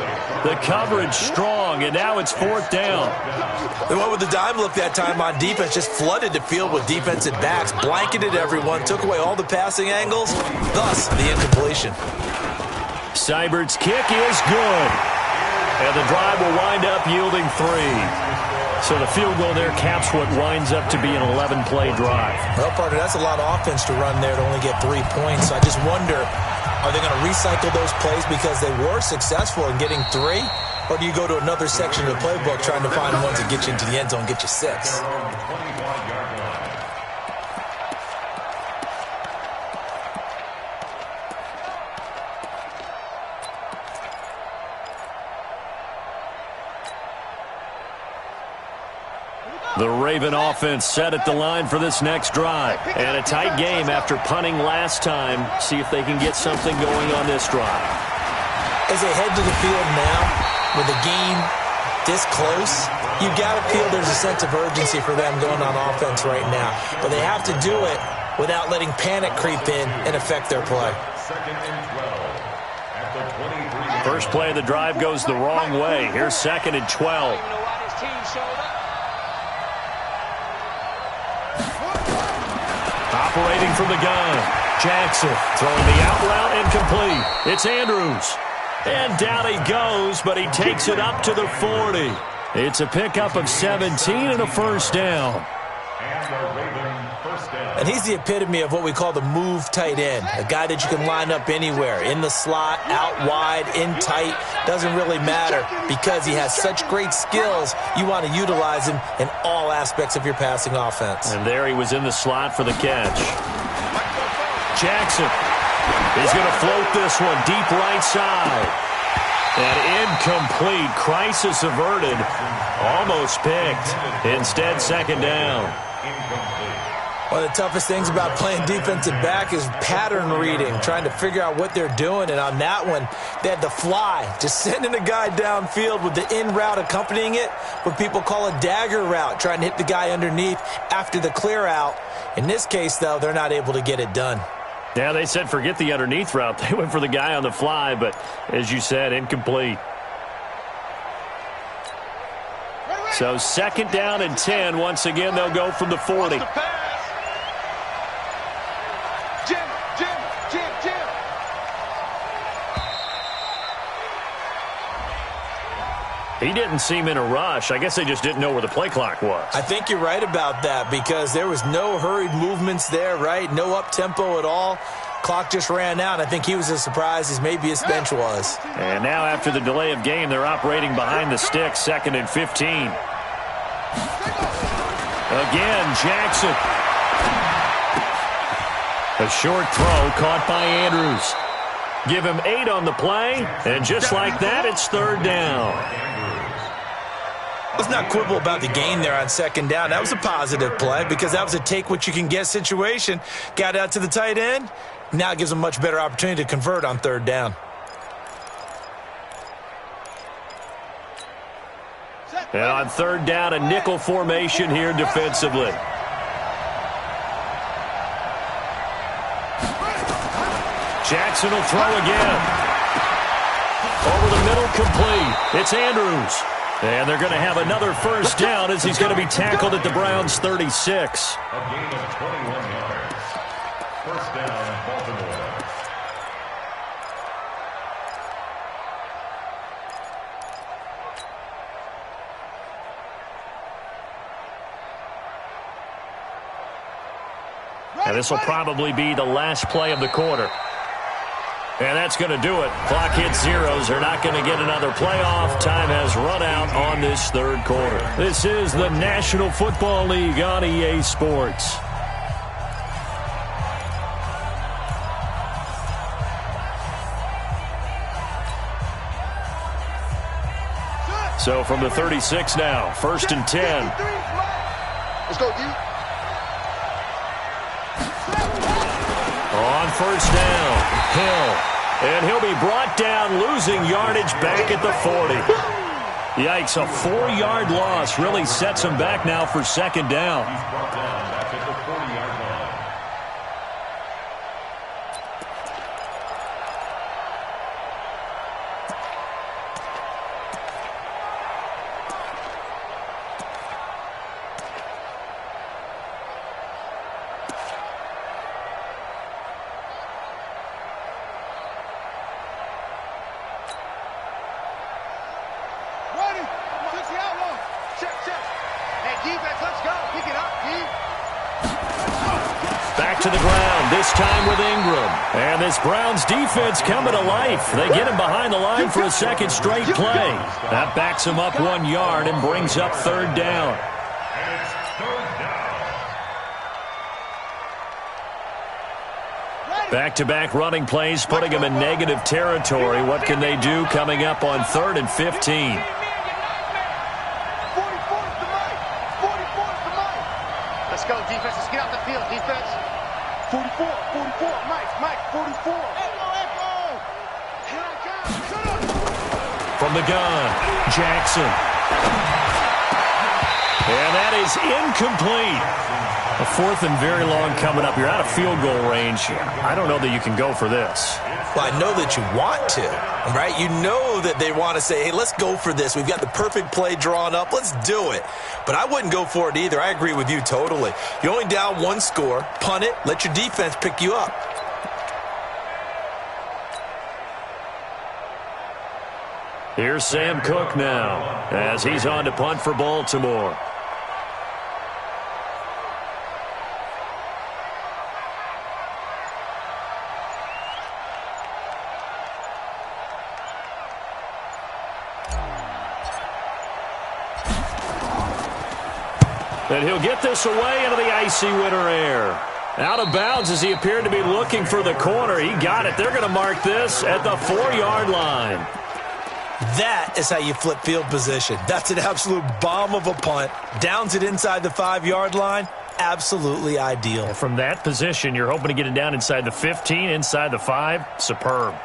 The coverage strong, and now it's 4th down.
They went with the dime look that time on defense, just flooded the field with defensive backs, blanketed everyone, took away all the passing angles, thus the incompletion.
Seibert's kick is good. And the drive will wind up yielding 3. So the field goal there caps what winds up to be an 11-play drive.
Well, partner, that's a lot of offense to run there to only get 3 points. So I just wonder, are they going to recycle those plays because they were successful in getting 3? Or do you go to another section of the playbook trying to find ones that get you into the end zone and get you 6?
The Raven offense set at the line for this next drive. And a tight game after punting last time. See if they can get something going on this drive.
As they head to the field now, with the game this close, you've got to feel there's a sense of urgency for them going on offense right now. But they have to do it without letting panic creep in and affect their play.
First play of the drive goes the wrong way. Here's 2nd and 12. Operating from the gun. Jackson throwing the out route incomplete. It's Andrews. And down he goes, but he takes it up to the 40. It's a pickup of 17 and a first down.
And he's the epitome of what we call the move tight end, a guy that you can line up anywhere, in the slot, out wide, in tight, doesn't really matter because he has such great skills. You want to utilize him in all aspects of your passing offense.
And there he was in the slot for the catch. Jackson is going to float this one deep right side. And incomplete. Crisis averted. Almost picked. Instead, 2nd down.
One of the toughest things about playing defensive back is pattern reading, trying to figure out what they're doing. And on that one, they had the fly, just sending a guy downfield with the in route accompanying it, what people call a dagger route, trying to hit the guy underneath after the clear out. In this case, though, they're not able to get it done.
Yeah, they said forget the underneath route. They went for the guy on the fly, but as you said, incomplete. So 2nd down and 10. Once again, they'll go from the 40. He didn't seem in a rush. I guess they just didn't know where the play clock was.
I think you're right about that because there was no hurried movements there, right? No up-tempo at all. Clock just ran out. I think he was as surprised as maybe his bench was.
And now after the delay of game, they're operating behind the sticks, 2nd and 15. Again, Jackson. A short throw caught by Andrews. Give him 8 on the play, and just like that, it's 3rd down.
Let's not quibble about the gain there on 2nd down. That was a positive play because that was a take-what-you-can-get situation. Got out to the tight end. Now it gives them a much better opportunity to convert on 3rd down.
And on 3rd down, a nickel formation here defensively. Jackson will throw again. Over the middle, complete. It's Andrews. And they're going to have another 1st down as he's going to be tackled at the Browns' 36.
A gain of 21 yards. 1st down, Baltimore.
And this will probably be the last play of the quarter. And that's going to do it. Clock hits zeros. They're not going to get another playoff. Time has run out on this 3rd quarter. This is the National Football League on EA Sports. So from the 36 now, 1st and 10.
Let's go, D.
On 1st down, Hill. And he'll be brought down, losing yardage back at the 40. Yikes, a 4-yard loss really sets him back now for 2nd down.
He's brought down back at the 40-yard line.
Back to the ground, this time with Ingram. And this Browns defense coming to life. They get him behind the line for a 2nd straight play. That backs him up 1 yard and brings up 3rd down.
And it's 3rd down.
Back-to-back running plays, putting them in negative territory. What can they do coming up on 3rd and 15?
Let's go, defense. Let's get out the field, defense. 44, Mike, 44. Echo. Here I come. Shut up.
From the gun, Jackson. And that is incomplete. A 4th and very long coming up. You're out of field goal range. I don't know that you can go for this.
Well, I know that you want to, right? You know that they want to say, hey, let's go for this. We've got the perfect play drawn up. Let's do it. But I wouldn't go for it either. I agree with you totally. You're only down 1 score. Punt it. Let your defense pick you up.
Here's Sam Cook now as he's on to punt for Baltimore. And he'll get this away into the icy winter air. Out of bounds as he appeared to be looking for the corner. He got it. They're going to mark this at the 4-yard line.
That is how you flip field position. That's an absolute bomb of a punt. Downs it inside the 5-yard line. Absolutely ideal.
And from that position, you're hoping to get it down inside the 15, inside the 5. Superb.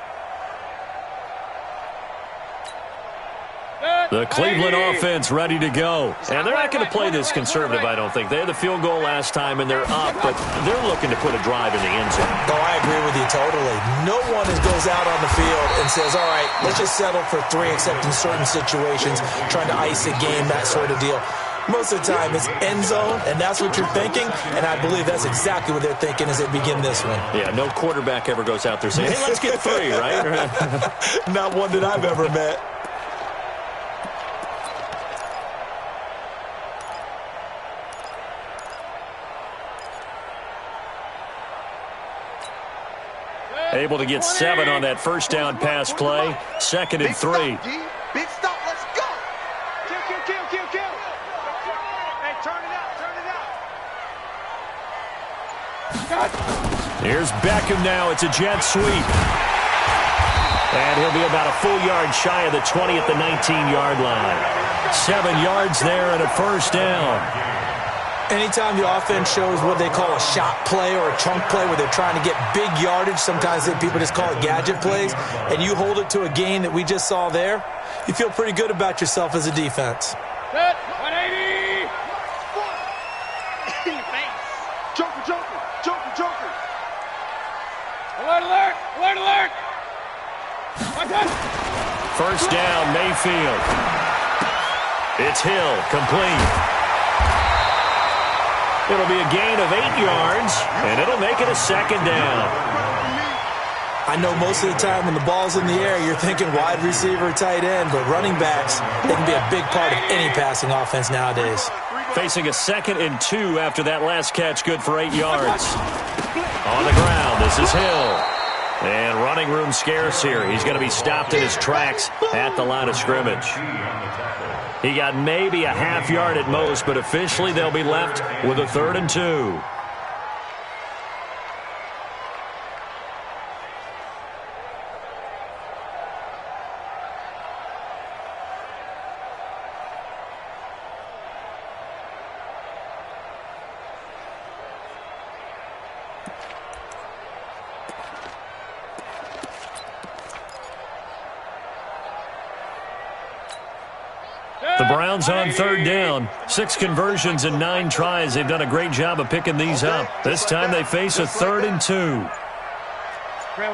The Cleveland offense ready to go. And they're not going to play this conservative, I don't think. They had the field goal last time, and they're up, but they're looking to put a drive in the end zone.
Oh, I agree with you totally. No one goes out on the field and says, all right, let's just settle for 3, except in certain situations, trying to ice a game, that sort of deal. Most of the time, it's end zone, and that's what you're thinking, and I believe that's exactly what they're thinking as they begin this one.
Yeah, no quarterback ever goes out there saying, hey, let's get 3, right?
Not one that I've ever met.
Able to get 7 on that first down pass play. 2nd and 3.
Big stop, let's go. Kill. Hey, turn it out.
Here's Beckham now. It's a jet sweep. And he'll be about a full yard shy of the 20 at the 19-yard line. 7 yards there and a first down.
Anytime the offense shows what they call a shot play or a chunk play where they're trying to get big yardage, sometimes people just call it gadget plays, and you hold it to a gain that we just saw there, you feel pretty good about yourself as a defense.
Set, 180. In your face. Joker. Alert.
First down, Mayfield. It's Hill, complete. It'll be a gain of 8 yards, and it'll make it a 2nd down.
I know most of the time when the ball's in the air, you're thinking wide receiver, tight end, but running backs, they can be a big part of any passing offense nowadays.
Facing a 2nd and 2 after that last catch, good for 8 yards. On the ground, this is Hill. And running room scarce here. He's going to be stopped in his tracks at the line of scrimmage. He got maybe a half yard at most, but officially they'll be left with a 3rd and 2. The Browns on 3rd down. 6 conversions and 9 tries. They've done a great job of picking these up. This time they face a 3rd and 2.
Real.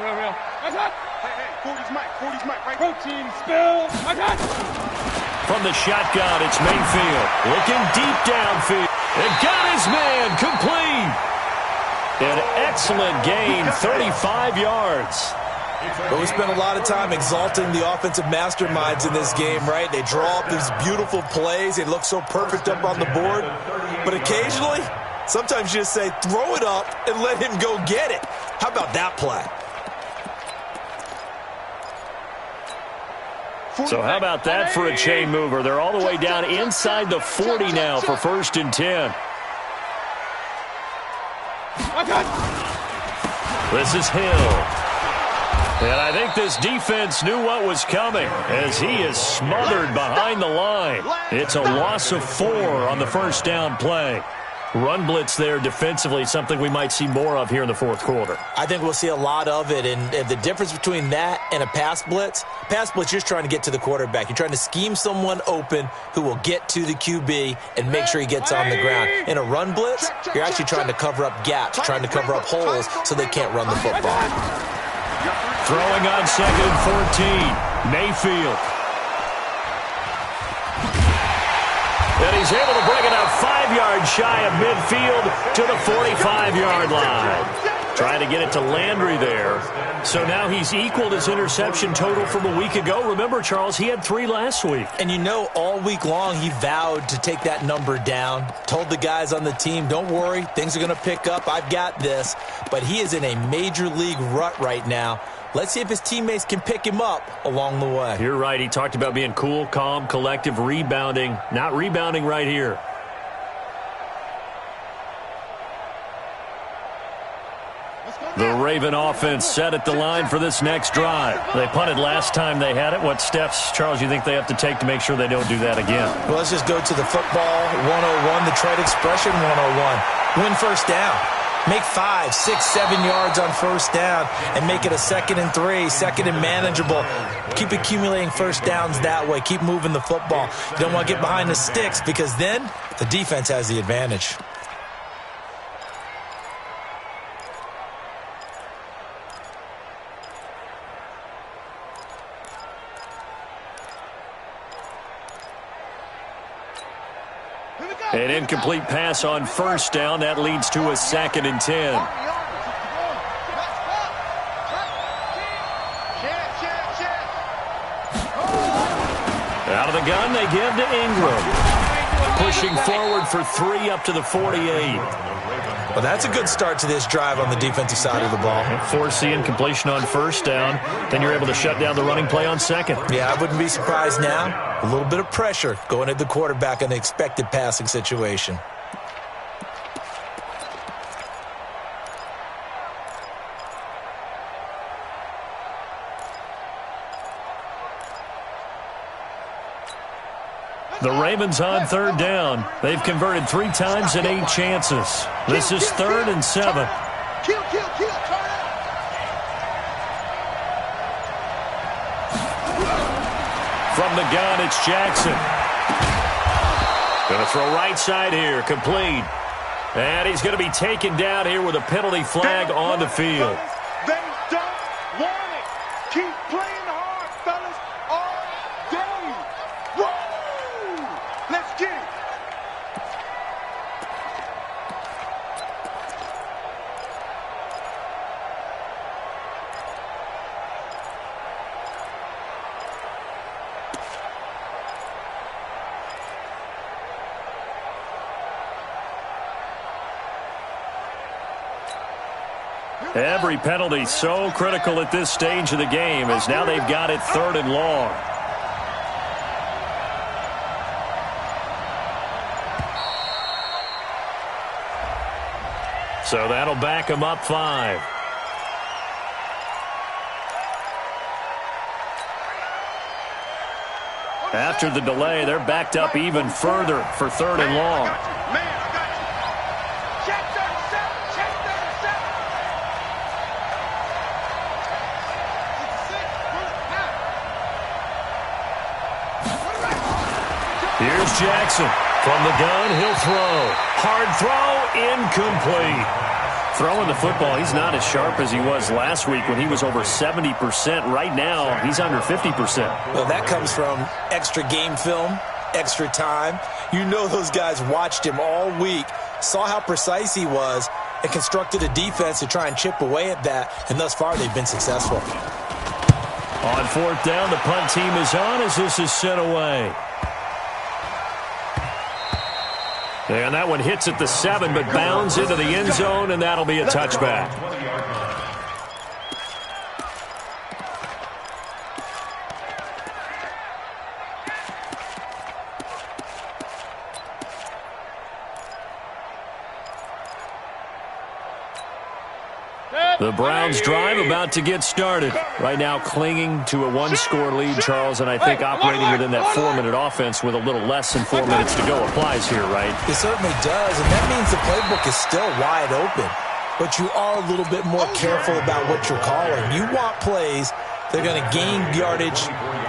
Hey, 40's Mike, right? Protein spill.
From the shotgun, it's Mayfield. Looking deep downfield. And got his man complete. An excellent gain, 35 yards.
But we spent a lot of time exalting the offensive masterminds in this game, right? They draw up these beautiful plays. They look so perfect up on the board. But occasionally, sometimes you just say, throw it up and let him go get it. How about that play?
So how about that for a chain mover? They're all the way down inside the 40 now for 1st and 10. This is Hill. And I think this defense knew what was coming as he is smothered behind the line. It's a loss of 4 on the first down play. Run blitz there defensively, something we might see more of here in the 4th quarter.
I think we'll see a lot of it, and the difference between that and a pass blitz, you're just trying to get to the quarterback. You're trying to scheme someone open who will get to the QB and make sure he gets on the ground. In a run blitz, you're actually trying to cover up gaps, trying to cover up holes so they can't run the football.
Throwing on 2nd and 14, Mayfield. And he's able to bring it up 5 yards shy of midfield to the 45-yard line. Trying to get it to Landry there. So now he's equaled his interception total from a week ago. Remember, Charles, he had 3 last week.
And you know, all week long he vowed to take that number down. Told the guys on the team, don't worry, things are going to pick up. I've got this. But he is in a major league rut right now. Let's see if his teammates can pick him up along the way.
You're right. He talked about being cool, calm, collective, rebounding. Not rebounding right here. The Raven offense set at the line for this next drive. They punted last time they had it. What steps, Charles, you think they have to take to make sure they don't do that again?
Well, let's just go to the football 101, the trade expression 101. Win first down. Make 5, 6, 7 yards on first down and make it a 2nd and 3, 2nd and manageable. Keep accumulating first downs that way. Keep moving the football. You don't want to get behind the sticks because then the defense has the advantage.
An incomplete pass on first down. That leads to a 2nd and 10. Out of the gun, they give to Ingram. Pushing forward for 3 up to the 48.
Well, that's a good start to this drive on the defensive side of the ball.
Force the incompletion on first down. Then you're able to shut down the running play on second.
Yeah, I wouldn't be surprised now. A little bit of pressure going at the quarterback in the expected passing situation.
The Ravens on third down. They've converted 3 times in 8 chances. This is 3rd and 7.
Kill, kill, kill, turn it.
From the gun, it's Jackson. Going to throw right side here, complete. And he's going to be taken down here with a penalty flag on the field.
They don't want it. Keep playing hard, fellas, all day. Woo! Let's get it.
Every penalty so critical at this stage of the game as now they've got it 3rd and long. So that'll back them up 5. After the delay, they're backed up even further for 3rd and long. Here's Jackson. From the gun, he'll throw. Hard throw, incomplete. Throwing the football, he's not as sharp as he was last week when he was over 70%. Right now, he's under 50%.
Well, that comes from extra game film, extra time. You know those guys watched him all week, saw how precise he was, and constructed a defense to try and chip away at that, and thus far they've been successful.
On 4th down, the punt team is on as this is sent away. And that one hits at the 7, but bounds into the end zone, and that'll be a touchback. The Browns drive about to get started. Right now clinging to a 1-score lead, Charles, and I think operating within that 4-minute offense with a little less than 4 minutes to go applies here, right?
It certainly does, and that means the playbook is still wide open. But you are a little bit more careful about what you're calling. You want plays that are going to gain yardage,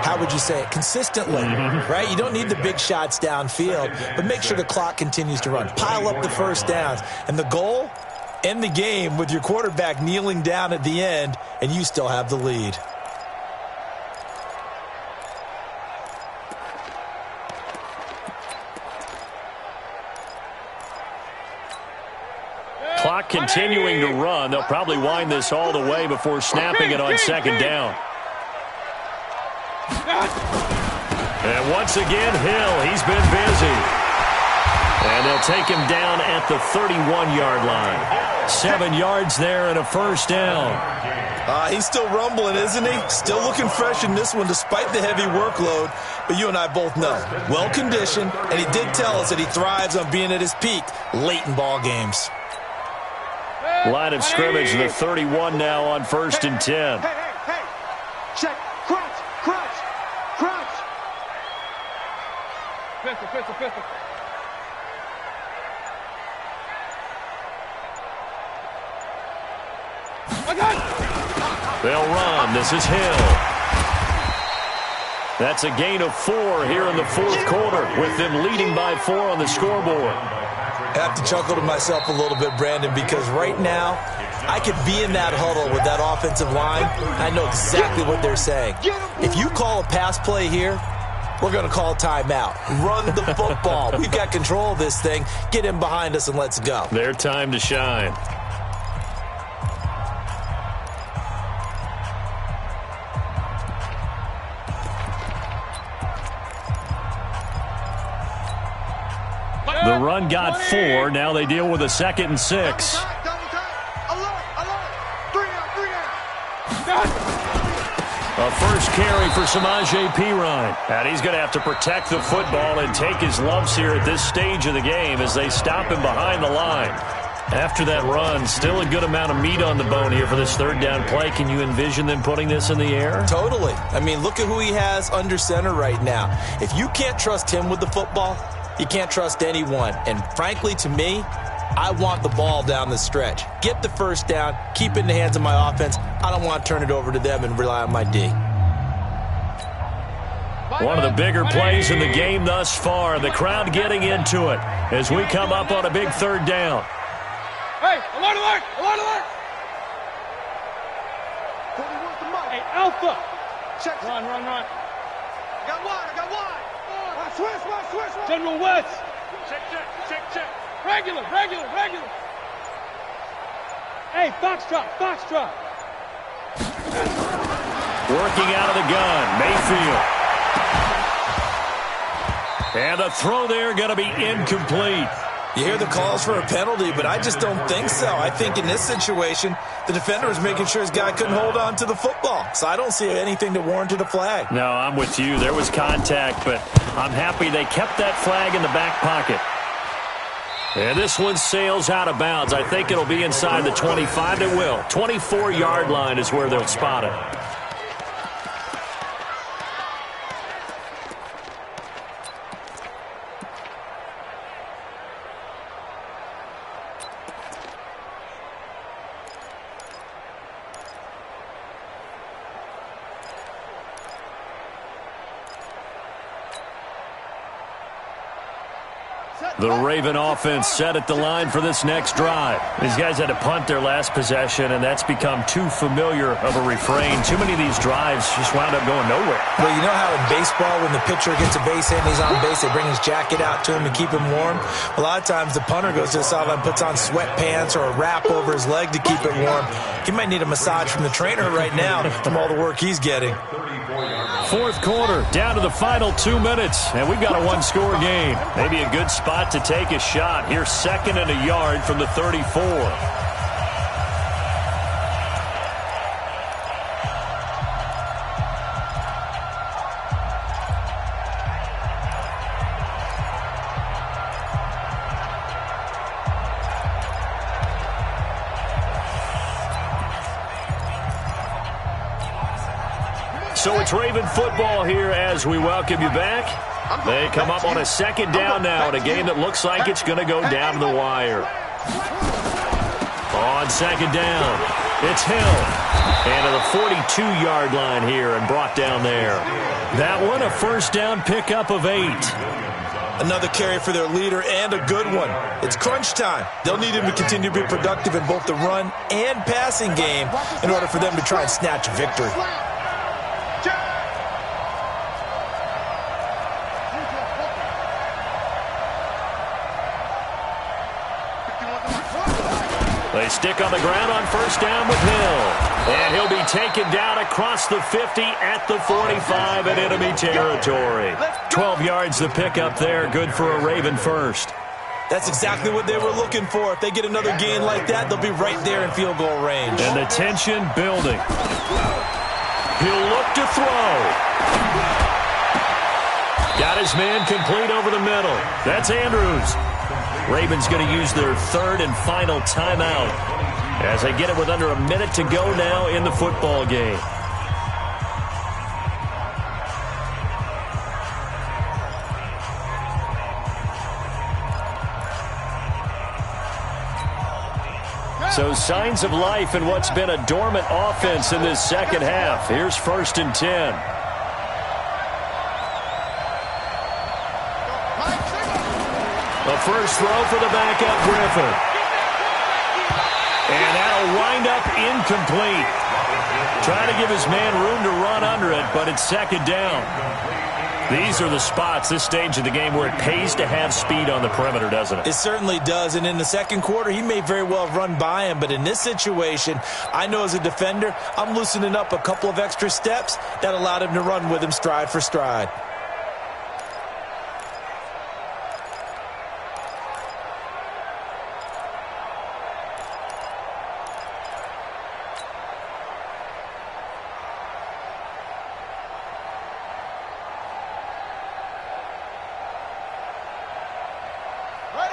how would you say it, consistently, right? You don't need the big shots downfield, but make sure the clock continues to run. Pile up the first downs. And the goal? End the game with your quarterback kneeling down at the end, and you still have the lead.
Clock continuing to run. They'll probably wind this all the way before snapping it on 2nd down. And once again, Hill, he's been busy. And they'll take him down at the 31-yard line. 7 yards there and a first down.
He's still rumbling, isn't he? Still looking fresh in this one despite the heavy workload. But you and I both know, well-conditioned, and he did tell us that he thrives on being at his peak late in ball games.
Line of scrimmage, the 31 now on 1st and 10.
Hey. Check. Crunch. Pistol.
They'll run. This is Hill. That's a gain of 4 here in the 4th quarter, with them leading by 4 on the scoreboard.
I have to chuckle to myself a little bit, Brandon, because right now I could be in that huddle with that offensive line. I know exactly what they're saying. If you call a pass play here, we're going to call timeout. Run the football. We've got control of this thing. Get in behind us and let's go.
Their time to shine. The run got 4. Now they deal with a 2nd and 6. A first carry for Samaje Perine. And he's going to have to protect the football and take his lumps here at this stage of the game as they stop him behind the line. After that run, still a good amount of meat on the bone here for this 3rd down play. Can you envision them putting this in the air?
Totally. I mean, look at who he has under center right now. If you can't trust him with the football, you can't trust anyone. And frankly, to me, I want the ball down the stretch. Get the first down, keep it in the hands of my offense. I don't want to turn it over to them and rely on my D.
One of the bigger plays in the game thus far. The crowd getting into it as we come up on a big 3rd down.
Hey, alert, alert, alert, alert! Hey, Alpha! Check. Run. I got wide. Switch. General West. Check. Regular. Hey, Foxtrot.
Working out of the gun, Mayfield. And the throw there going to be incomplete.
You hear the calls for a penalty, but I just don't think so. I think in this situation, the defender was making sure his guy couldn't hold on to the football. So I don't see anything that warranted a flag.
No, I'm with you. There was contact, but I'm happy they kept that flag in the back pocket. And this one sails out of bounds. I think it'll be inside the 25. It will. 24-yard line is where they'll spot it. The Raven offense set at the line for this next drive. These guys had to punt their last possession, and that's become too familiar of a refrain. Too many of these drives just wound up going nowhere.
Well, you know how in baseball when the pitcher gets a base hit and he's on base, they bring his jacket out to him to keep him warm? A lot of times the punter goes to the sideline, puts on sweatpants or a wrap over his leg to keep it warm. He might need a massage from the trainer right now from all the work he's getting.
4th quarter, down to the final 2 minutes, and we've got a 1-score game. Maybe a good spot to take a shot. Here's 2nd and a yard from the 34. So it's Raven football here as we welcome you back. They come up on a 2nd down now in a game that looks like it's going to go down to the wire. On 2nd down, it's Hill. And to the 42-yard line here and brought down there. That one, a 1st down pickup of 8.
Another carry for their leader and a good one. It's crunch time. They'll need him to continue to be productive in both the run and passing game in order for them to try and snatch a victory.
They stick on the ground on 1st down with Hill. And he'll be taken down across the 50 at the 45 in enemy territory. 12 yards the pickup there. Good for a Raven first.
That's exactly what they were looking for. If they get another gain like that, they'll be right there in field goal range.
And the tension building. He'll look to throw. Got his man complete over the middle. That's Andrews. Ravens going to use their 3rd and final timeout as they get it with under a minute to go now in the football game. So signs of life in what's been a dormant offense in this 2nd half. Here's 1st and 10. The first throw for the backup, Griffin. And that'll wind up incomplete. Trying to give his man room to run under it, but it's 2nd down. These are the spots, this stage of the game, where it pays to have speed on the perimeter, doesn't it?
It certainly does, and in the 2nd quarter, he may very well run by him, but in this situation, I know as a defender, I'm loosening up a couple of extra steps that allowed him to run with him stride for stride.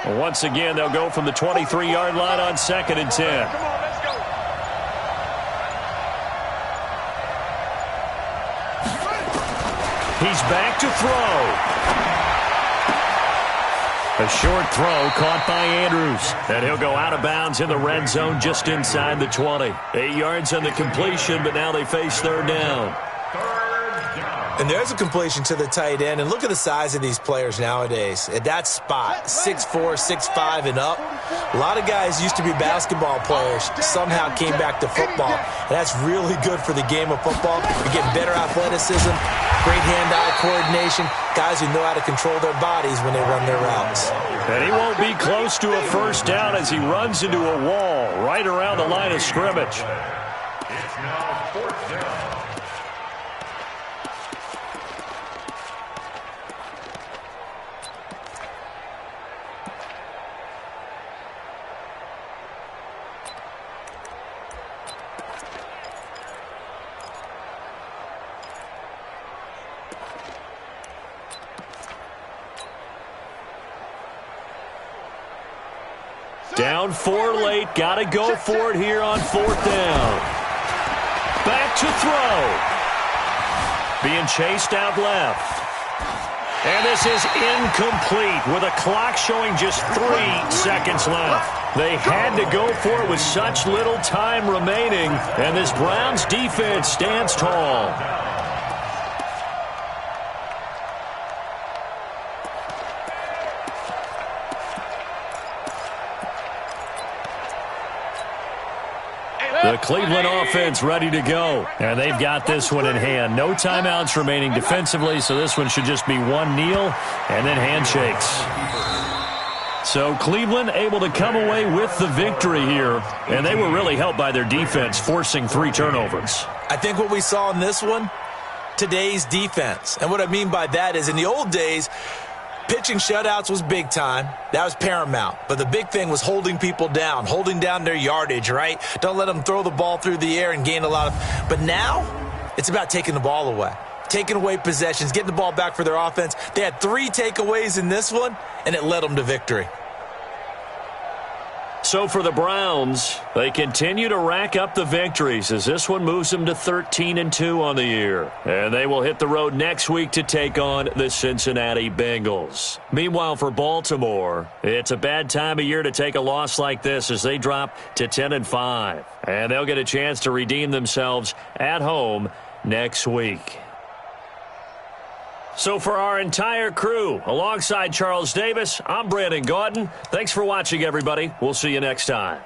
Once again, they'll go from the 23-yard line on 2nd and 10.
Come on, let's go.
He's back to throw. A short throw caught by Andrews. And he'll go out of bounds in the red zone just inside the 20. 8 yards on the completion, but now they face 3rd down.
And there's a completion to the tight end. And look at the size of these players nowadays. At that spot, 6'4", 6'5", and up. A lot of guys used to be basketball players, somehow came back to football. And that's really good for the game of football. You're getting better athleticism, great hand-eye coordination, guys who know how to control their bodies when they run their routes.
And he won't be close to a 1st down as he runs into a wall right around the line of scrimmage.
It's now 4th down.
Down 4 late. Got to go for it here on 4th down. Back to throw. Being chased out left. And this is incomplete with a clock showing just 3 seconds left. They had to go for it with such little time remaining. And this Browns defense stands tall. The Cleveland offense ready to go. And they've got this one in hand. No timeouts remaining defensively, so this one should just be one kneel and then handshakes. So Cleveland able to come away with the victory here. And they were really helped by their defense, forcing 3 turnovers.
I think what we saw in this one, today's defense. And what I mean by that is in the old days, pitching shutouts was big time. That was paramount. But the big thing was holding people down, holding down their yardage, right? Don't let them throw the ball through the air and gain a lot of... But now, it's about taking the ball away. Taking away possessions, getting the ball back for their offense. They had 3 takeaways in this one, and it led them to victory.
So for the Browns, they continue to rack up the victories as this one moves them to 13-2 on the year. And they will hit the road next week to take on the Cincinnati Bengals. Meanwhile, for Baltimore, it's a bad time of year to take a loss like this as they drop to 10-5. And they'll get a chance to redeem themselves at home next week. So for our entire crew, alongside Charles Davis, I'm Brandon Gaudin. Thanks for watching, everybody. We'll see you next time.